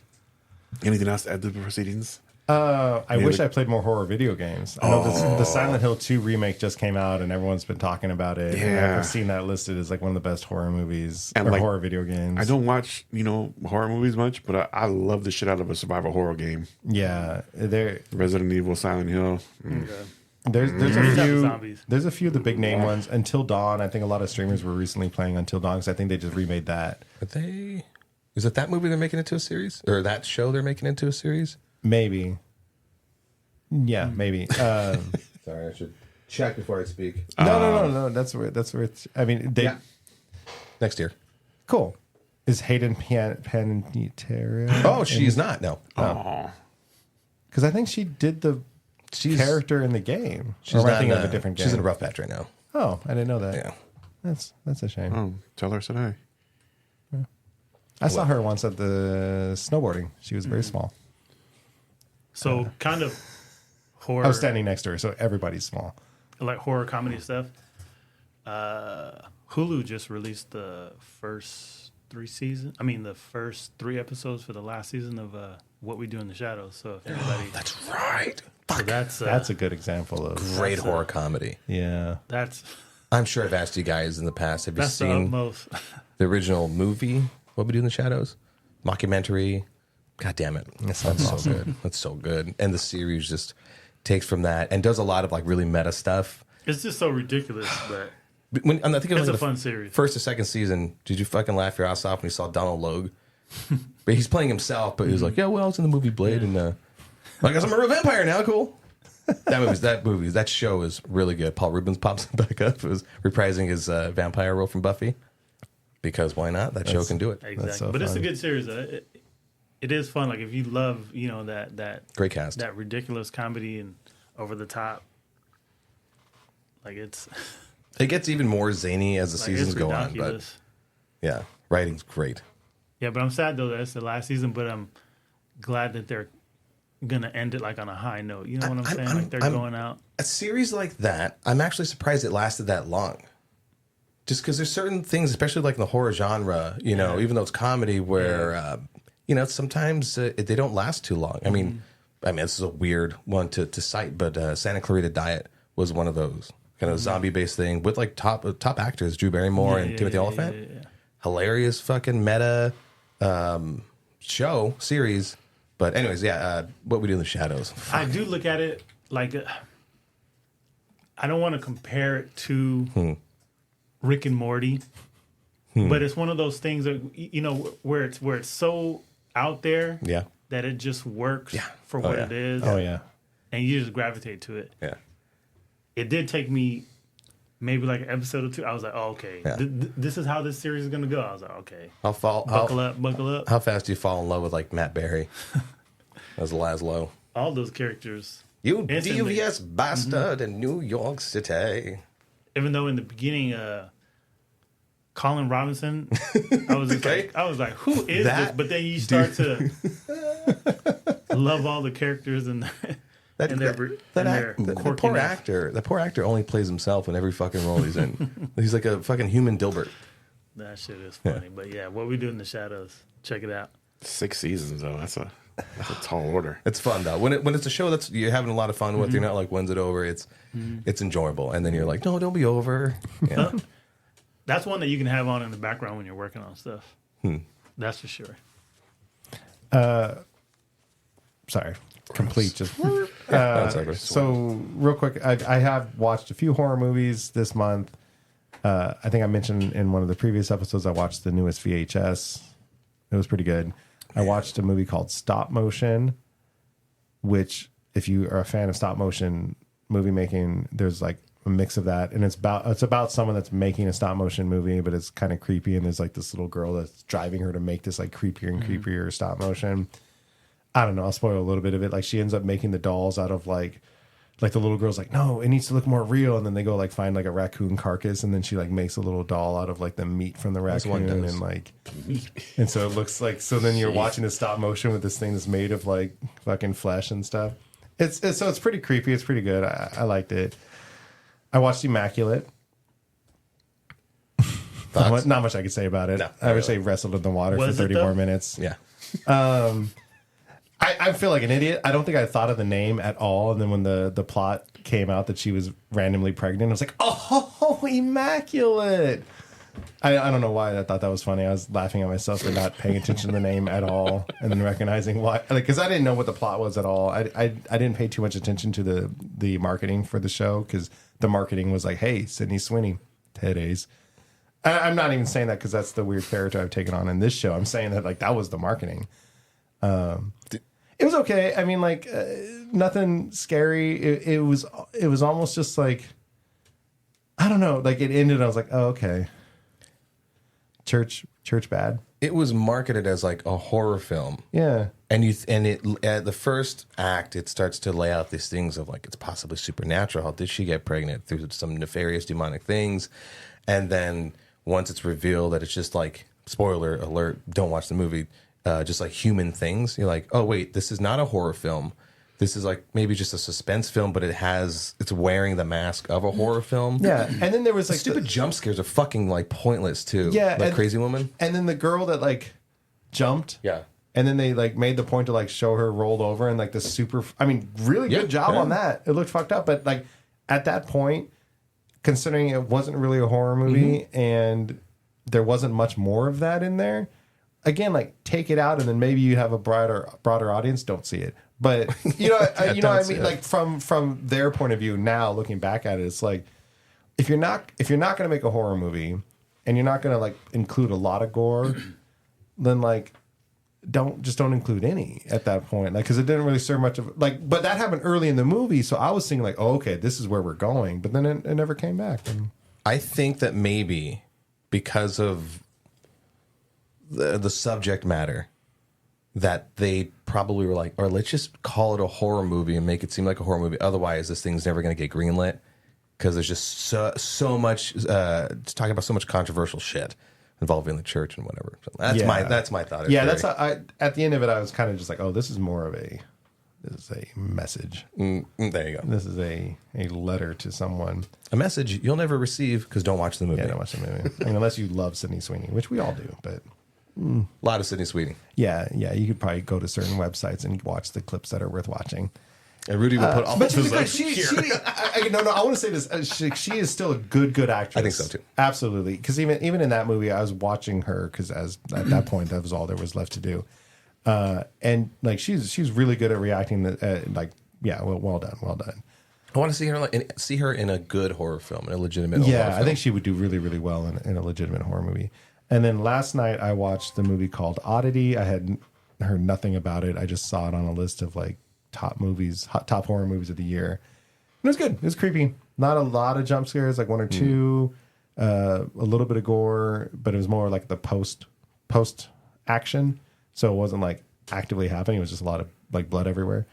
else to add to the proceedings? I wish I played more horror video games. I know the Silent Hill 2 remake just came out, and everyone's been talking about it. And Yeah. I've seen that listed as like one of the best horror movies And, or like, horror video games. I don't watch, horror movies much, but I love the shit out of a survival horror game. Yeah, Resident Evil, Silent Hill. there's Got the a few. zombies. There's a few of the big name ones. Until Dawn, I think a lot of streamers were recently playing Until Dawn because I think they just remade that. But is it that movie they're making into a series? Or that show they're making into a series? Maybe. Yeah, maybe. Sorry, I should check before I speak. No. That's where it's. I mean, they. Yeah. Next year. Cool. Is Hayden Panettiere? Oh, she's not. No. Oh. Because I think she did the character in the game. She's Or am I not thinking in of a different game. She's in a rough patch right now. Oh, I didn't know that. Yeah. That's a shame. Oh, tell her I said hi. I saw her once at the snowboarding. She was very small. So kind of horror. I was standing next to her, so everybody's small. like horror comedy stuff. Hulu just released the first the first 3 episodes for the last season of What We Do in the Shadows. So if anybody, That's right. so that's That's a good example of Great horror comedy. yeah. that's I'm sure I've asked you guys in the past. Have you that's the seen utmost. the original movie, What We Do in the Shadows? Mockumentary. God damn it. That's so good. That's so good. And the series just takes from that and does a lot of like really meta stuff. It's just so ridiculous, but When I think it was it's like a fun series. First or second season, did you fucking laugh your ass off when you saw Donald Logue? But he's playing himself, but he was like, yeah, well, it's in the movie Blade, and I guess I'm a real vampire now. Cool. That show is really good. Paul Rubens pops back up. It was reprising his vampire role from Buffy. Because why not? That show can do it. Exactly. so But it's a fun. good series. It is fun. Like if you love, that Great cast. that ridiculous comedy and over the top. Like it gets even more zany as the seasons go on. But ridiculous. yeah, writing's great. Yeah, but I'm sad though that it's the last season. But I'm glad that they're gonna end it like on a high note. You know what I'm saying? Like they're going out. A series like that, I'm actually surprised it lasted that long. Just because there's certain things, especially like in the horror genre, even though it's comedy, where sometimes they don't last too long. I mean, this is a weird one to cite, but Santa Clarita Diet was one of those kind of zombie-based thing with like top actors, Drew Barrymore and Timothy Olyphant. Yeah. Hilarious fucking meta show series. But anyways, What We Do in the Shadows. I do look at it like I don't want to compare it to Rick and Morty, but it's one of those things that where it's so out there that it just works for what it is. Oh yeah. And you just gravitate to it. Yeah. It did take me maybe like an episode or two. I was like, oh, okay, Yeah. this is how this series is gonna go. I was like, okay, Buckle up. How fast do you fall in love with like Matt Berry as Laszlo? All those characters. You Instantly. devious bastard in New York City. Even though in the beginning, Colin Robinson, I was just Okay. like, who is That this? But then you start to love all the characters and their The poor actor. The poor actor only plays himself in every fucking role he's in. He's like a fucking human Dilbert. That shit is funny. But yeah, What We Do in the Shadows. Check it out. 6 seasons though. That's a tall order. It's fun though. When it's a show that's you're having a lot of fun with, you're not like, when's it over? It's enjoyable. And then you're like, no, don't be over. Yeah. That's one that you can have on in the background when you're working on stuff. That's for sure. Sorry. Complete. Just That's over. so real quick. I have watched a few horror movies this month. I think I mentioned in one of the previous episodes I watched the newest VHS. It was pretty good. I watched a movie called Stop Motion, which if you are a fan of stop motion movie making, there's like a mix of that, and it's about someone that's making a stop motion movie, but it's kind of creepy, and there's like this little girl that's driving her to make this like creepier and creepier stop motion. I don't know, I'll spoil a little bit of it. Like she ends up making the dolls out of like the little girl's like, no, it needs to look more real, and then they go like find like a raccoon carcass, and then she like makes a little doll out of like the meat from the raccoon, and like, and so it looks like, so then you're watching the stop motion with this thing that's made of like fucking flesh and stuff. It's pretty creepy. It's pretty good. I liked it. I watched Immaculate. Not much I could say about it. No, I would say wrestled in the water Was for it 30 though? more minutes. Yeah. I feel like an idiot. I don't think I thought of the name at all. And then when the plot came out that she was randomly pregnant, I was like, oh, Immaculate. I don't know why I thought that was funny. I was laughing at myself for not paying attention to the name at all and then recognizing why. Because I didn't know what the plot was at all. I didn't pay too much attention to the marketing for the show because the marketing was like, hey, Sydney Sweeney, titties. I'm not even saying that because that's the weird character I've taken on in this show. I'm saying that like that was the marketing. It was okay. I mean, like nothing scary. It was almost just like, I don't know. Like it ended. I was like, oh, okay. Church bad. It was marketed as like a horror film. Yeah. And it at the first act, it starts to lay out these things of like it's possibly supernatural. How did she get pregnant through some nefarious demonic things? And then once it's revealed that it's just like, spoiler alert, don't watch the movie, just like human things, you're like, oh wait, this is not a horror film. This is like maybe just a suspense film, but it's wearing the mask of a horror film. Yeah. And then there was The like stupid jump scares are fucking like pointless too. Yeah, like and- Crazy Woman. and then the girl that like jumped. Yeah. And then they like made the point to like show her rolled over and like the super. I mean, really Yeah, good job yeah. on that. It looked fucked up, but like at that point, considering it wasn't really a horror movie and there wasn't much more of that in there. Again, like take it out and then maybe you have a broader audience. Don't see it. But you know, you know what I That's mean. it. Like from their point of view now, looking back at it, it's like if you're not going to make a horror movie and you're not going to like include a lot of gore, then like don't include any at that point, like because it didn't really serve much of like. But that happened early in the movie, so I was thinking like, oh, okay, this is where we're going. But then it never came back. And I think that maybe because of the subject matter, that they probably were like, or let's just call it a horror movie and make it seem like a horror movie. Otherwise, this thing's never going to get greenlit because there's just so much talking about so much controversial shit involving the church and whatever. So that's my thought. Yeah, that's how at the end of it, I was kind of just like, oh, this is a message. There you go. This is a letter to someone. A message you'll never receive because don't watch the movie. Yeah, don't watch the movie. I mean, unless you love Sydney Sweeney, which we all do. But A lot of Sydney Sweeney. yeah, you could probably go to certain websites and watch the clips that are worth watching. And Rudy will put all But of his because I want to say this. She is still a good actress. I think so, too. Absolutely. Because even in that movie, I was watching her because at that point that was all there was left to do. And like she's really good at reacting. Well done. I want to see her in a good horror film, in a legitimate horror Yeah, film. I think she would do really, really well in a legitimate horror movie. And then last night I watched the movie called Oddity. I had heard nothing about it. I just saw it on a list of like top horror movies of the year. And it was good. It was creepy. Not a lot of jump scares, like one or two. A little bit of gore, but it was more like the post action. So it wasn't like actively happening. It was just a lot of like blood everywhere.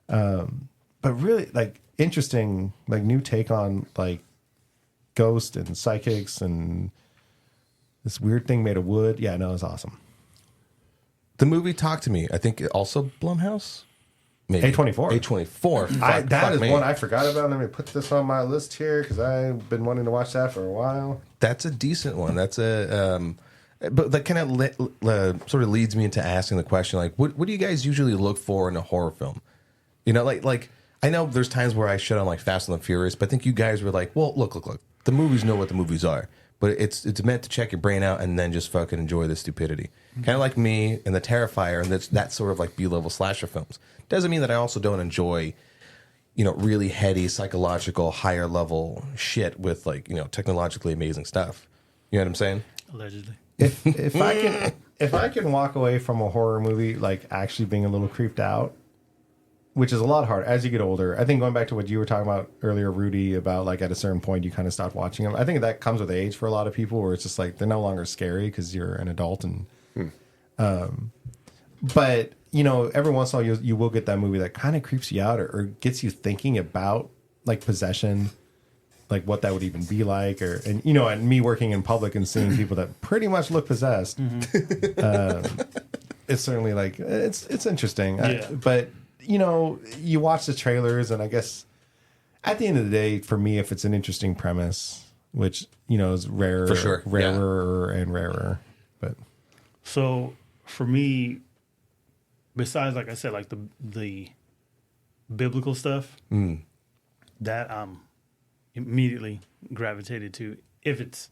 But really like interesting, like new take on like ghosts and psychics and this weird thing made of wood. Yeah, no, it was awesome. The movie Talk to Me, I think also Blumhouse? Maybe. A24. A24. That is one I forgot about. Let me put this on my list here because I've been wanting to watch that for a while. That's a decent one. That's a... but that kind of sort of leads me into asking the question, like, what do you guys usually look for in a horror film? You know, like I know there's times where I shit on like Fast and the Furious, but I think you guys were like, well, look. The movies know what the movies are, but it's meant to check your brain out and then just fucking enjoy the stupidity. Kind of like me and the Terrifier, and that sort of like B-level slasher films. Doesn't mean that I also don't enjoy, you know, really heady, psychological, higher level shit with like, you know, technologically amazing stuff. You know what I'm saying? Allegedly. If I can walk away from a horror movie like actually being a little creeped out, which is a lot harder as you get older. I think going back to what you were talking about earlier, Rudy, about like at a certain point you kind of stop watching them. I think that comes with age for a lot of people, where it's just like they're no longer scary because you're an adult. And but you know, every once in a while you will get that movie that kind of creeps you out or gets you thinking about like possession, like what that would even be like, and you know, and me working in public and seeing people that pretty much look possessed. It's certainly like it's interesting. Yeah. But you know, you watch the trailers, and I guess at the end of the day, for me, if it's an interesting premise, which you know is rarer, For sure. rarer and rarer, but So for me, besides like I said, like the biblical stuff, that I'm immediately gravitated to if it's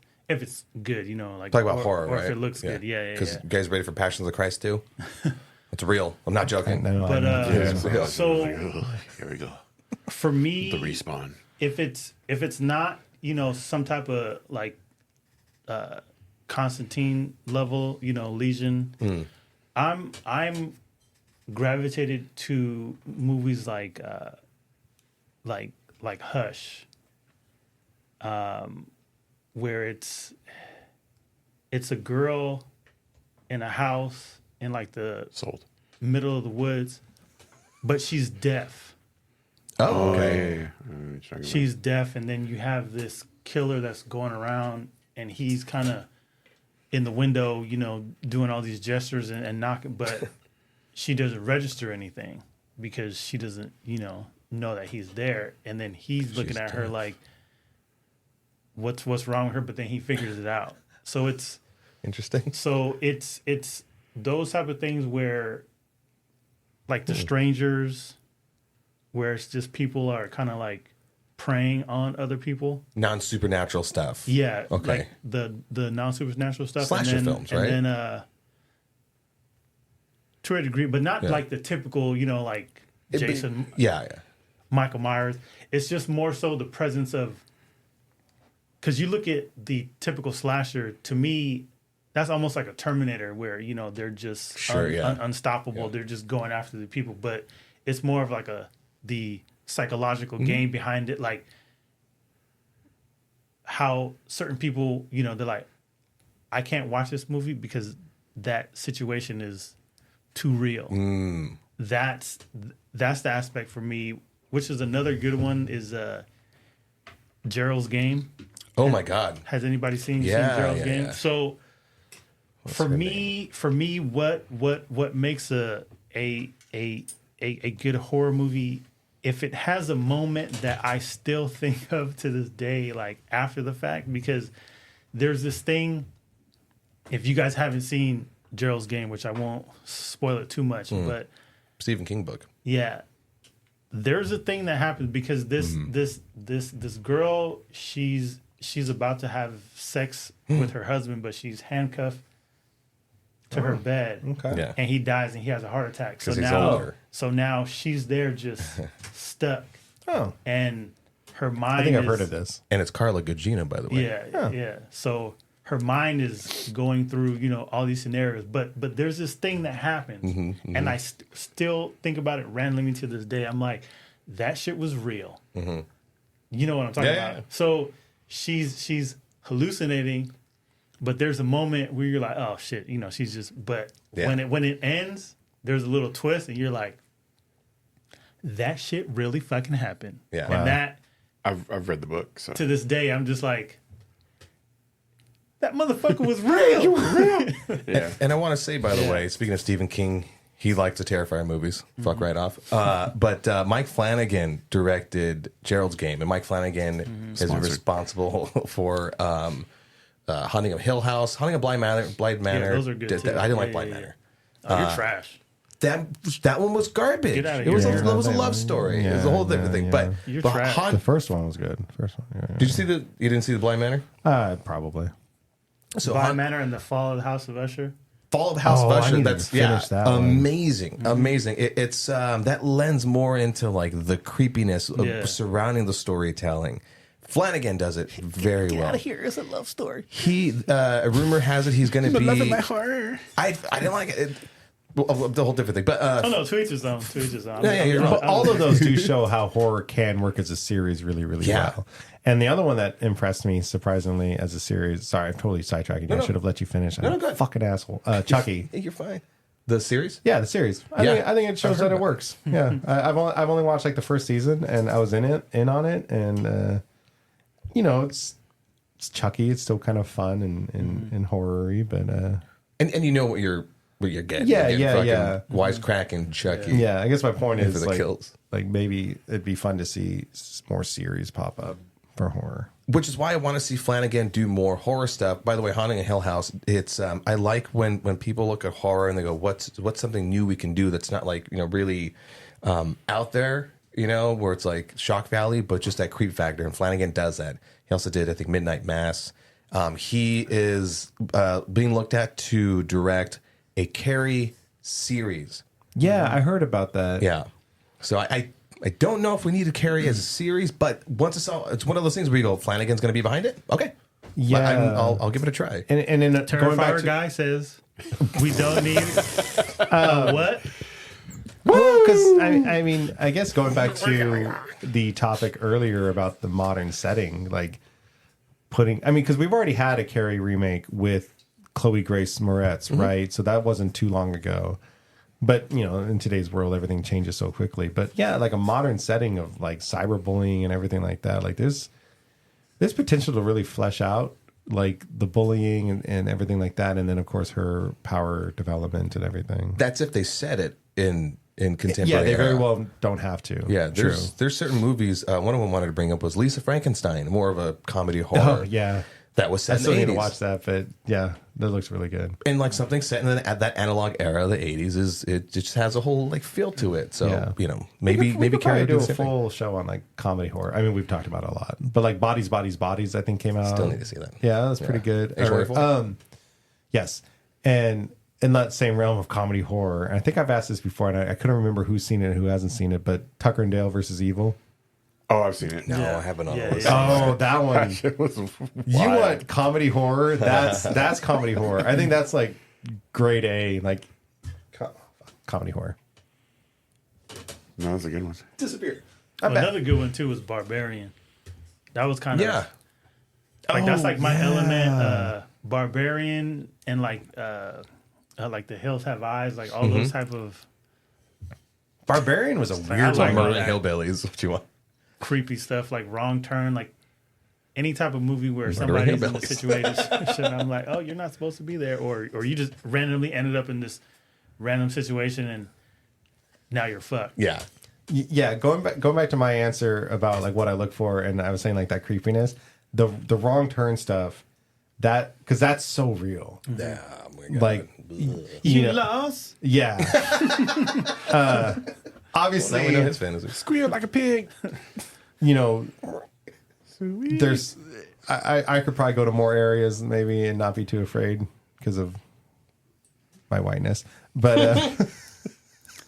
good, you know, like Talk about horror, or right? if it looks good, yeah. Because you guys ready for Passions of Christ too? It's real. I'm not joking. But so Here we go. for me, The respawn. if it's not, you know, some type of like Constantine level, you know, Legion, I'm gravitated to movies like Hush, where it's a girl in a house in like the Sold. middle of the woods, but she's deaf. Oh, okay. She's deaf, and then you have this killer that's going around, and he's kind of in the window, you know, doing all these gestures and knocking, but she doesn't register anything because she doesn't, you know that he's there, and then he's looking at her like, what's wrong with her? But then he figures it out. So it's Interesting. So it's those type of things where, like The Strangers, where it's just people are kind of like preying on other people. Non-supernatural stuff. Yeah. Okay. Like the non-supernatural stuff. Slasher films, right? And then to a degree, but not like the typical, you know, like Jason, Yeah. Michael Myers. It's just more so the presence of, because you look at the typical slasher, to me, that's almost like a Terminator where, they're just unstoppable. Yeah. They're just going after the people. But it's more of like the psychological game behind it. Like how certain people, they're like, I can't watch this movie because that situation is too real. That's the aspect for me, which is another good one is Gerald's Game. Oh my God. Has anybody seen Gerald's Game? Yeah. So for me, what makes a good horror movie, if it has a moment that I still think of to this day, like after the fact, because there's this thing, if you guys haven't seen Gerald's Game, which I won't spoil it too much, but Stephen King book. yeah, there's a thing that happens because this girl, she's about to have sex with her husband, but she's handcuffed to her bed. Okay. Yeah. And he dies and he has a heart attack. So 'Cause he's now older. she's there just stuck. Oh, And her mind I think I've heard of this. And it's Carla Gugino, by the way. Yeah. So her mind is going through, all these scenarios. But there's this thing that happens. And I still think about it randomly to this day. I'm like, that shit was real. You know what I'm talking about? Yeah. So she's hallucinating, but there's a moment where you're like, oh shit, she's just. But when it ends, there's a little twist, and you're like, that shit really fucking happened. Yeah. And Wow. that I've read the book. So. to this day, I'm just like, that motherfucker was real. Yeah. And I want to say, by the way, speaking of Stephen King, he likes the Terrifier movies. Fuck right off. But Mike Flanagan directed Gerald's Game, and Mike Flanagan is Sponsored. responsible for Hunting of Hill House, Hunting of Blind Manor. those are good, too. I didn't like Yeah, Blind yeah, Manor. Oh, you're trash. That one was garbage. Get outta It was here. it was a love story. It was a whole different thing. But You're but trash. The first one was good. First one. Yeah, did you see you didn't see the Blind Manor? probably. So Blind Manor and the Fall of the House of Usher. Fall of House of I Usher. need to That's finish that one. amazing, amazing. It's that lends more into like the creepiness of surrounding the storytelling. Flanagan does it very well. Out of here! It's a love story. He a rumor has it he's going to be. horror. I didn't like it. Well, the whole different thing, but Oh no, to each his own. To each his own. Yeah, you're right. But all of those do show how horror can work as a series really, really Yeah. well. And the other one that impressed me surprisingly as a series, sorry, I'm totally sidetracking you. I should have let you finish. I'm no, a go ahead. fucking asshole. Chucky. you're fine. The series? Yeah, the series. I think it shows that it works. Yeah, I've only watched like the first season, and I was in on it, and it's Chucky. It's still kind of fun and horror-y, but And you know what you're getting. Yeah, You're getting yeah. Wisecracking Chucky. yeah. I guess my point For is the like, kills. like maybe it'd be fun to see more series pop up for horror. Which is why I want to see Flanagan do more horror stuff. By the way, Haunting of Hill House, it's I like when people look at horror and they go, what's something new we can do that's not like, really out there, where it's like shock value, but just that creep factor. And Flanagan does that. He also did, I think, Midnight Mass. He is being looked at to direct a Carrie series. Yeah, I heard about that. Yeah. So I don't know if we need to Carrie as a series, but once it's one of those things where you go, Flanagan's going to be behind it. Okay. Yeah. I'll give it a try. And in going back Terrifier to guy says we don't need what? because I mean, I guess going back to the topic earlier about the modern setting, like because we've already had a Carrie remake with Chloe Grace Moretz, right? So that wasn't too long ago. But, in today's world, everything changes so quickly. But yeah, like a modern setting of like cyberbullying and everything like that, like there's potential to really flesh out like the bullying and everything like that. And then, of course, her power development and everything. That's if they said it in contemporary. Yeah, they era. very well don't have to. Yeah, there's certain movies. One of them wanted to bring up was Lisa Frankenstein, more of a comedy horror. Oh, yeah. That was I set still in the need 80s. to watch that, but yeah, that looks really good. And like something set in that analog era, the 80s, it just has a whole like feel to it. So Yeah. maybe we could Carrie probably do the a same thing. full show on like comedy horror. I mean, we've talked about it a lot, but like Bodies, I think came out. Still need to see that. Yeah, that's pretty good. Age 24? Yes, and in that same realm of comedy horror, and I think I've asked this before, and I couldn't remember who's seen it and who hasn't seen it, but Tucker and Dale versus Evil. Oh, I've seen it. No, Yeah. I haven't on Yeah, the list. yeah. Oh, that one. It was You wild. want comedy horror? That's comedy horror. I think that's like grade A, like comedy horror. No, that's a good one. Disappeared. Another good one too was Barbarian. That was kind of Yeah. like that's like my yeah. element. Barbarian and like the Hills Have Eyes, like all those type of Barbarian was a I weird like one. all Murder that. Hillbillies. What you want? creepy stuff, like Wrong Turn, like any type of movie where Murder somebody's in a Hillbillies. situation. I'm like, oh, you're not supposed to be there, or you just randomly ended up in this random situation and now you're fucked. Yeah. Yeah, going back to my answer about like what I look for, and I was saying like that creepiness, the wrong turn stuff, that because that's so real. Yeah. Oh my God. Like, You know, lost. yeah. Obviously, Now we know his fantasy. Squeal like a pig. you know, there's I could probably go to more areas maybe and not be too afraid because of my whiteness, but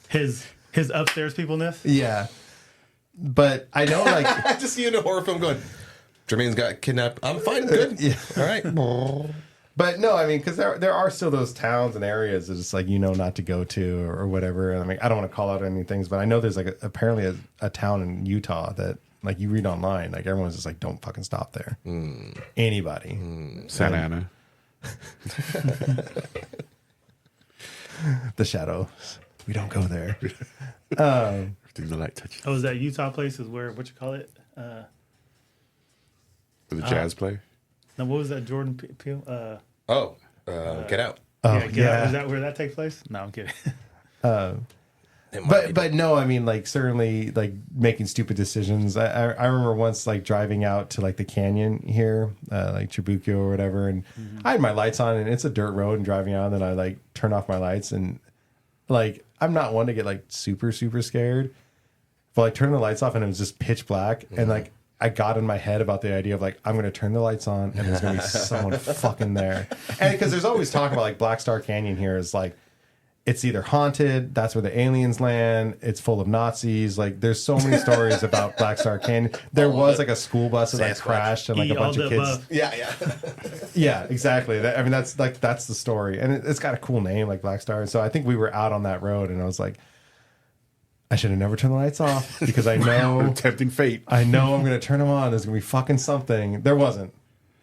His upstairs peopleness. yeah. But I know like I just see you in a horror film going, Jermaine's got kidnapped. I'm fine. Good. yeah. All right. But no, I mean, because there are still those towns and areas that it's like not to go to or whatever. And I mean, I don't want to call out any things, but I know there's like apparently a town in Utah that like you read online, like everyone's just like, don't fucking stop there. Anybody, Santa Ana. the shadows, we don't go there. Everything the light touches. Oh, is that Utah place? Is where what you call it? The jazz player. No, what was that Jordan Peele? Get out. Oh Get yeah, Out. Is that where that takes place? No, I'm kidding. It might be. but no, I mean, like certainly like making stupid decisions. I remember once like driving out to like the canyon here, like Tribuco or whatever, and I had my lights on and it's a dirt road and driving out, and then I like turn off my lights and like I'm not one to get like super scared, but like turning the lights off and it was just pitch black and like I got in my head about the idea of like I'm gonna turn the lights on and there's gonna be someone fucking there, and because there's always talk about like Black Star Canyon here is like it's either haunted, that's where the aliens land, it's full of Nazis. Like there's so many stories about Black Star Canyon. There was like a school bus that like Sasquatch. crashed and like a Eat all bunch of the kids. above. Yeah. Yeah, exactly. I mean that's the story, and it's got a cool name like Black Star. So I think we were out on that road, and I was like, I should have never turned the lights off because I know Tempting fate. I'm gonna turn them on. There's gonna be fucking something. There wasn't.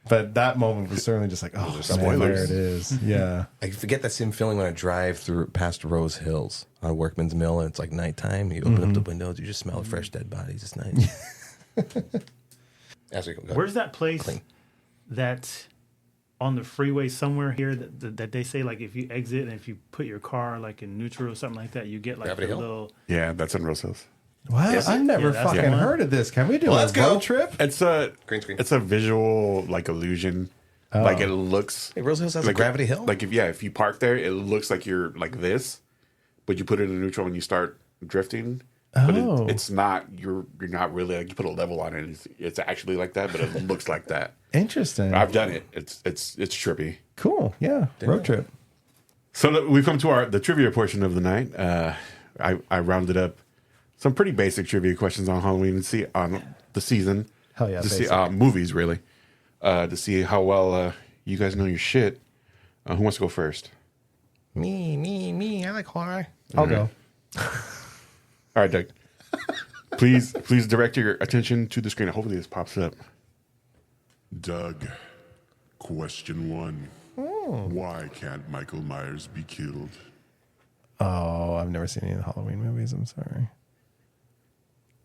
But that moment was certainly just like, oh, man, spoilers. there it is. Yeah. I forget that same feeling when I drive through past Rose Hills on Workman's Mill and it's like nighttime. You open up the windows, you just smell fresh dead bodies. It's nice. As we go. Where's that place Clean. that's on the freeway somewhere here that they say like if you exit and if you put your car like in neutral or something like that, you get like Gravity a Hill? little. Yeah, that's in Rose Hills. What? Yes, I've never yeah, that's fucking the one. heard of this. Can we do Well, a let's road go. trip? It's a Green screen. It's a visual like illusion. Like it looks. Hey, Rose Hills has like a gravity hill? Like if you park there, it looks like you're like this, but you put it in neutral and you start drifting. But Oh. it's not. You're not really like you put a level on it. It's actually like that, but it looks like that. Interesting. I've done it. It's trippy. Cool. Yeah. Road trip. So we've come to the trivia portion of the night. I rounded up some pretty basic trivia questions on Halloween and see on the season. Hell yeah, To see basic. movies really. To see how well you guys know your shit. Who wants to go first? Me. I like horror. I'll go. All right, Doug. Please direct your attention to the screen. Hopefully this pops up. Doug, question 1. Why can't Michael Myers be killed? Oh, I've never seen any of the Halloween movies. I'm sorry.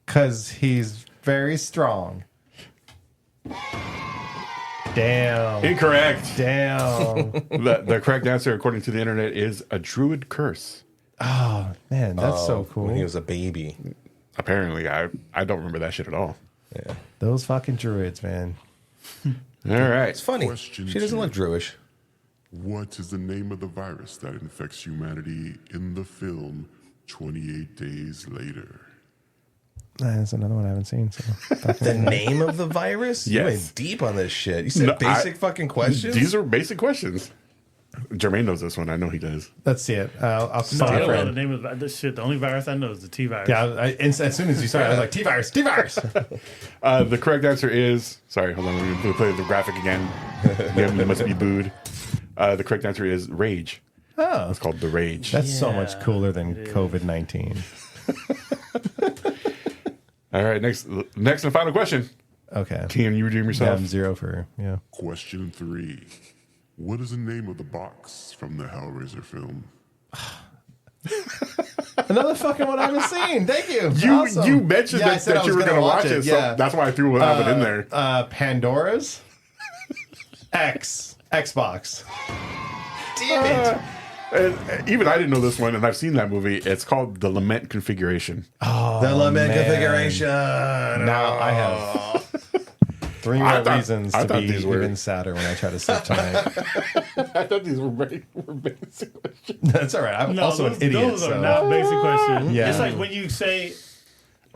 Because he's very strong. Damn. Incorrect. Damn. The correct answer, according to the internet, is a druid curse. Oh, man. That's so cool. When he was a baby. Apparently, I don't remember that shit at all. Yeah. Those fucking druids, man. All right. It's funny. Question She doesn't 2. look Druish. What is the name of the virus that infects humanity in the film 28 Days Later? That's another one I haven't seen. So The name of the virus? You Yes. went deep on this shit. You said No, basic fucking questions? These are basic questions. Jermaine knows this one. I know he does. Let's see it. I'll No, stop I my don't know the friend. name of this shit. The only virus I know is the T virus. Yeah, as soon as you started, I was like, T-virus, T-virus. The correct answer is... Sorry, hold on. We're going to play the graphic again. You must be booed. The correct answer is Rage. Oh, It's called The Rage. that's so much Yeah, cooler than COVID-19. All right, next and final question. Okay. Can you redeem Yeah, yourself? I'm 0 for, yeah. Question 3. What is the name of the box from the Hellraiser film? Another fucking one I haven't seen. Thank you. You Awesome. you mentioned Yeah, I that, said I that you was were going to watch it, yeah. so that's why I threw that one in there. Pandora's Xbox. Damn it. And even I didn't know this one, and I've seen that movie. It's called The Lament Configuration. The lament man. configuration. Now I have 3 more reasons I to thought be these were- even sadder when I try to sleep tonight. I thought these were basic questions. That's all right. I'm No, also those, an idiot. those are So. not basic questions. Yeah. It's like when you say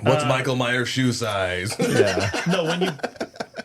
What's Michael Myers' shoe size? Yeah. no when you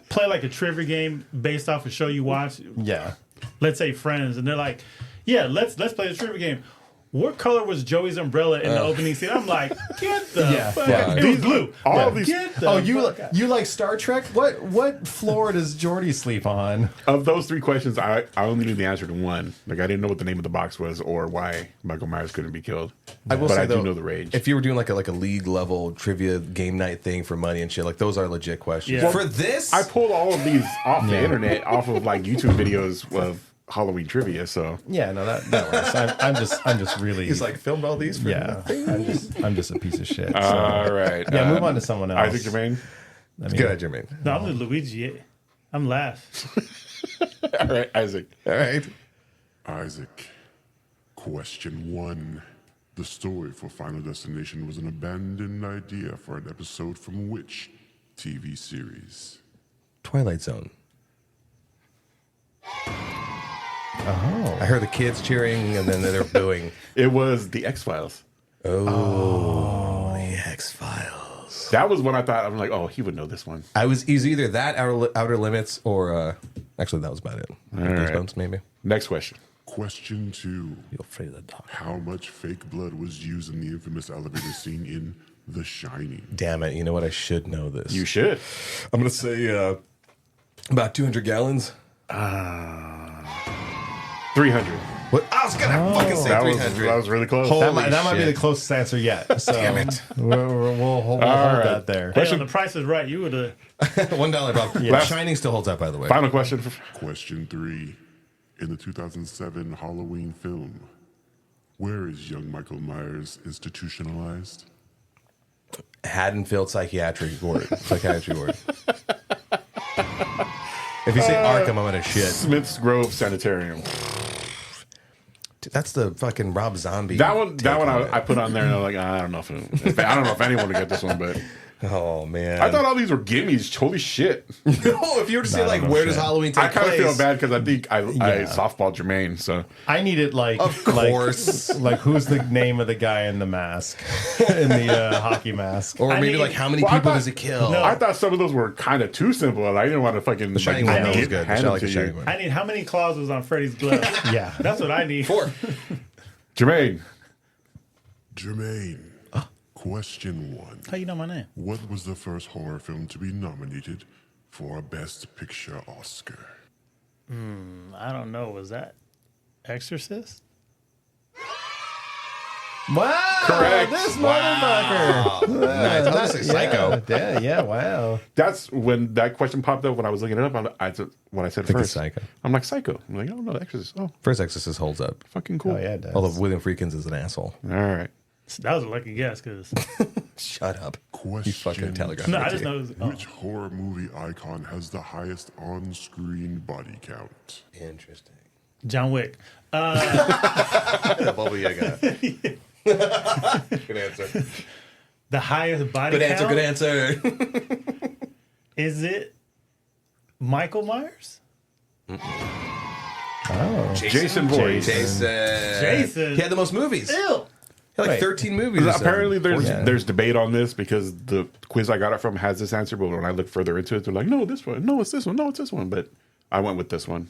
play like a trivia game based off a show you watch. Yeah. Let's say Friends, and they're like, "Yeah, let's play the trivia game." What color was Joey's umbrella in the opening scene? I'm like, get the Yeah, fuck. yeah. It was blue. All of these Get the Oh, you fuck out. you like Star Trek? What floor does Geordi sleep on? of those 3 questions, I only knew the answer to one. Like I didn't know what the name of the box was or why Michael Myers couldn't be killed. I will but say I though, do know the Rage. If you were doing like a league level trivia game night thing for money and shit, like those are legit questions. Yeah. For this, I pulled all of these off the internet, off of like YouTube videos of Halloween trivia. So Yeah, no, that works. I'm just really. he's like filmed all these. For yeah, I'm just a piece of shit. So. all right, yeah, move on to someone else. Isaac Jermaine. I mean, Good, Jermaine. No, I'm the Luigi. I'm last. All right, Isaac. All right. Isaac. Question 1. The story for Final Destination was an abandoned idea for an episode from which TV series? Twilight Zone. Oh, I heard the kids cheering and then they're booing. It was the X Files. Oh, the X Files. That was when I thought I'm like, oh, he would know this one. I was either that Outer Limits or actually that was about it. right. Goosebumps, maybe. Next question. Question 2. You're afraid of the dark. How much fake blood was used in the infamous elevator scene in The Shining? Damn it! You know what? I should know this. You should. I'm gonna say about 200 gallons. 300. What? I was gonna fucking say That 300. was really close. Holy that might be shit. the closest answer yet. So Damn it. We'll hold right. that there. Hey, on the Price is Right, you would have. $1, Bob. Yeah. Shining still holds up, by the way. Final question. Question 3. In the 2007 Halloween film, where is young Michael Myers institutionalized? Haddonfield Psychiatry Ward. Psychiatry Ward. If you say Arkham, I'm gonna shit. Smith's Grove Sanitarium. Dude, that's the fucking Rob Zombie. That one take on it. I put on there and I'm like, I don't know if I don't know if anyone would get this one, but Oh man. I thought all these were gimmies. Holy shit. No, if you were to say like no where does shit. Halloween take I kind of place? feel bad because I think I Yeah. softball Jermaine. So I needed like, Of course. like who's the name of the guy in the mask, in the hockey mask? Or I maybe need- like how many Well, I people thought- does it kill? No. I thought some of those were kind of too simple. And I didn't want to fucking The Shining like, one get was good. handed I like to the you. Shining one. I need how many claws was on Freddy's glove? Yeah. That's what I need. 4. Jermaine. Jermaine. Question 1. How you know my name? What was the first horror film to be nominated for a Best Picture Oscar? I don't know. Was that Exorcist? Wow, Correct. this motherfucker. Nice. I was gonna say Psycho. Yeah, wow. That's when that question popped up when I was looking it up. When I said think first, it's Psycho. I'm like Psycho. I'm like, oh no, Exorcist. Oh, First Exorcist holds up. fucking cool. Oh yeah, it does. Although William Freakins is an asshole. All right. That was a lucky guess because Shut up. You fucking Question. telegraph. no, it I to just you. know. It was, oh. Which horror movie icon has the highest on-screen body count? Interesting. John Wick. Bubble Yaga. Good answer. The highest body Good answer. count? Good answer. Is it Michael Myers? Oh, Jason Voorhees. Jason. He had the most movies. He Ew. had like Wait. 13 movies. or Apparently, something. there's debate on this because the quiz I got it from has this answer, but when I look further into it, they're like, no, this one, no, it's this one, no, it's this one. But I went with this one.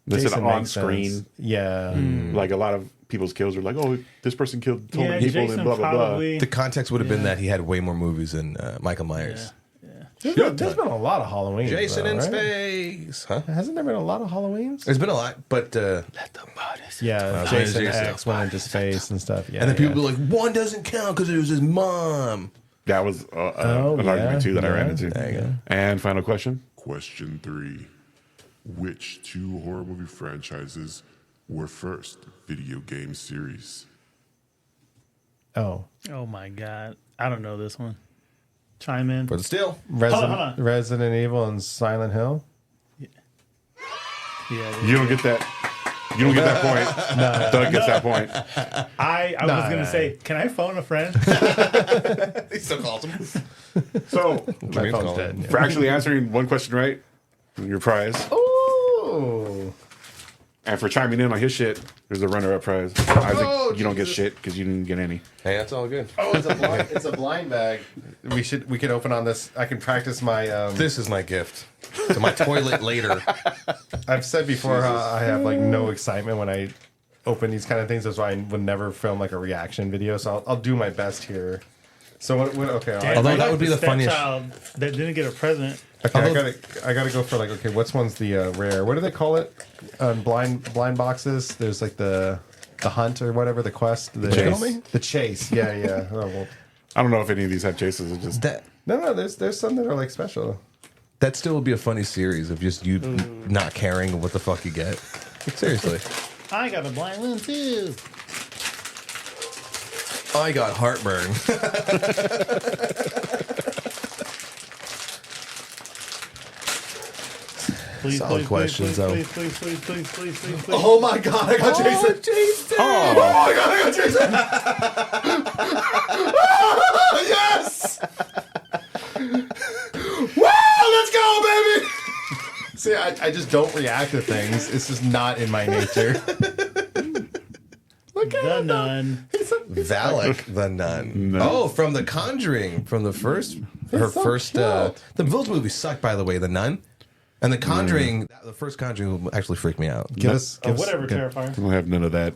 They said Jason on makes screen. sense. Yeah. Like a lot of people's kills are like, oh, this person killed so Yeah, many people Jason and blah blah blah. probably. The context would have been that he had way more movies than Michael Myers. There's been a lot of Halloween. Jason though, in right? space, huh? Hasn't there been a lot of Halloweens? There's been a lot, but Yeah, was Jason Jason X went into space and stuff. Yeah, and then people yeah. be like, one doesn't count because it was his mom. That was an yeah, argument too that I ran yeah. into. There you go. And final question. Question 3. Which 2 horror movie franchises were first video game series? Oh, Oh my god, I don't know this one. Chime in. But still, Hold on. Resident Evil and Silent Hill. Yeah, You don't get that. You don't get that point. Doug gets that point. I was gonna Nah. say, can I phone a friend? he still calls him. So My phone's dead. for actually answering one question right, your prize. Ooh. And for chiming in on his shit, there's a runner-up prize. Isaac, you don't get shit because you didn't get any. Hey, that's all good. Oh, it's a blind bag. We can open on this. I can practice my. This is my gift to my toilet later. I've said before how I have like no excitement when I open these kind of things. That's why I would never film like a reaction video. So I'll do my best here. So what okay. Damn, Although I'm that like would be the funniest- stepchild that didn't get a present. Okay, I gotta go for like okay. What's one's the rare? What do they call it? Blind boxes. There's like the hunt or whatever, the quest, the Chase? The chase. Yeah, yeah. Oh, well. I don't know if any of these have chases. It's just That No. There's some that are like special. that still would be a funny series of just you not caring what the fuck you get. Seriously. I got a blind one too. I got heartburn. Please, Solid please, questions, please, though. please, please, please, please, please, please, please. Oh my god! I got Jason. Jason! Oh my god! I got Jason. Yes! Wow! Let's go, baby! See, I just don't react to things. It's just not in my nature. Look at The him. Nun. Valak the Nun. No. Oh, from The Conjuring, from the first, her so first. cute. The those movies suck, by the way. The Nun and The Conjuring. The first Conjuring actually freaked me out. Give us, Oh, whatever, Terrifier. I don't have none of that.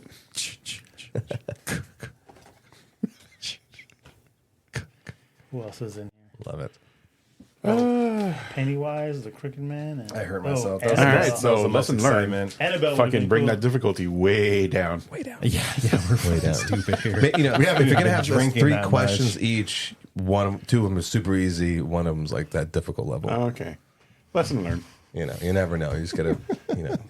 Who else is in here? Love it. Pennywise, the Crooked Man. And, I hurt myself. Oh, That was All the right, most- so that was the most lesson learned. excitement. Annabelle. would've Fucking been bring cool. that difficulty way down. Yeah, we're way down. Stupid here. You know, if you're gonna been have just drinking 3 that questions much. each, two of them are super easy. One of them's like that difficult level. Okay. Lesson learned. You know, you never know. You just gotta,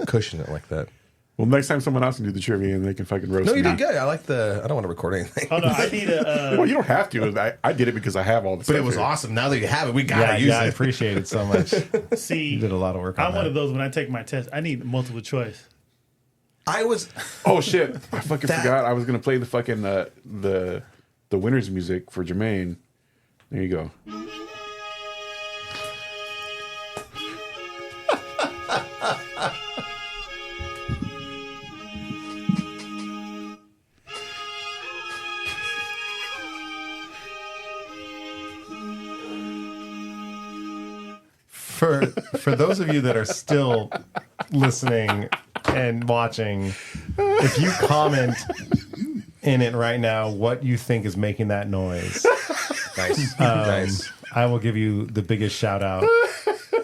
cushion it like that. Well, next time someone else can do the trivia and they can fucking roast No, me. you did good. I like the. I don't want to record anything. Oh no, I need a. Well, you don't have to. I did it because I have all the But stuff it was here. awesome. Now that you have it, we gotta Yeah, use yeah, I it. appreciate it so much. See, You did a lot of work on I'm that. one of those when I take my test. I need multiple choice. I was. Oh shit! I fucking forgot. I was gonna play the fucking the winner's music for Jermaine. There you go. For those of you that are still listening and watching, if you comment in it right now what you think is making that noise, Nice. Nice. I will give you the biggest shout out.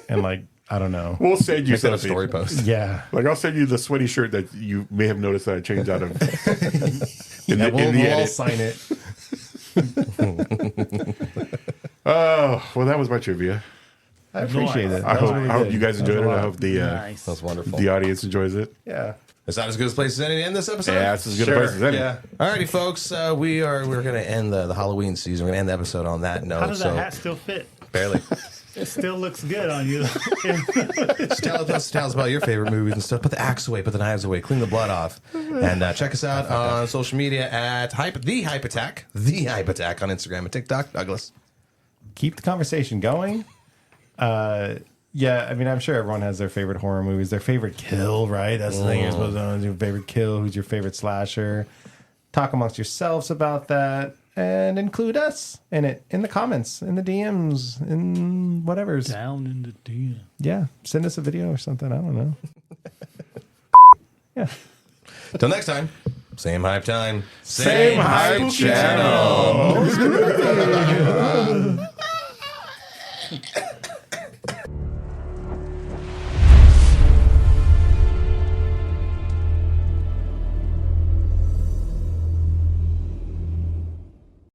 And like, I don't know. We'll send you Make that a something. story post. Yeah. Like I'll send you the sweaty shirt that you may have noticed that I changed out of. Yeah, we'll all edit. sign it. Oh, well, that was my trivia. I appreciate Nice. it. I That was hope, really I hope good. you guys That was enjoyed a it. I lot. hope the Nice. That's wonderful. the audience enjoys it. Yeah. Is that as good a place as any to end this episode? Yeah, it's as good Sure. a place as any. Yeah. Alrighty, folks. We're going to end the Halloween season. We're going to end the episode on that note. How does so that hat still fit? barely. It still looks good on you. Just tell us about your favorite movies and stuff. Put the axe away. Put the knives away. Clean the blood off. And check us out on social media at The Hype Attack on Instagram and TikTok. Douglas. Keep the conversation going. Yeah, I mean, I'm sure everyone has their favorite horror movies, their favorite kill, right? That's the thing you're supposed to know. Your favorite kill, who's your favorite slasher. Talk amongst yourselves about that and include us in it, in the comments, in the DMs, in whatever's. Down in the DM. Yeah, send us a video or something. I don't know. Till next time, same hype time, Same hype channel.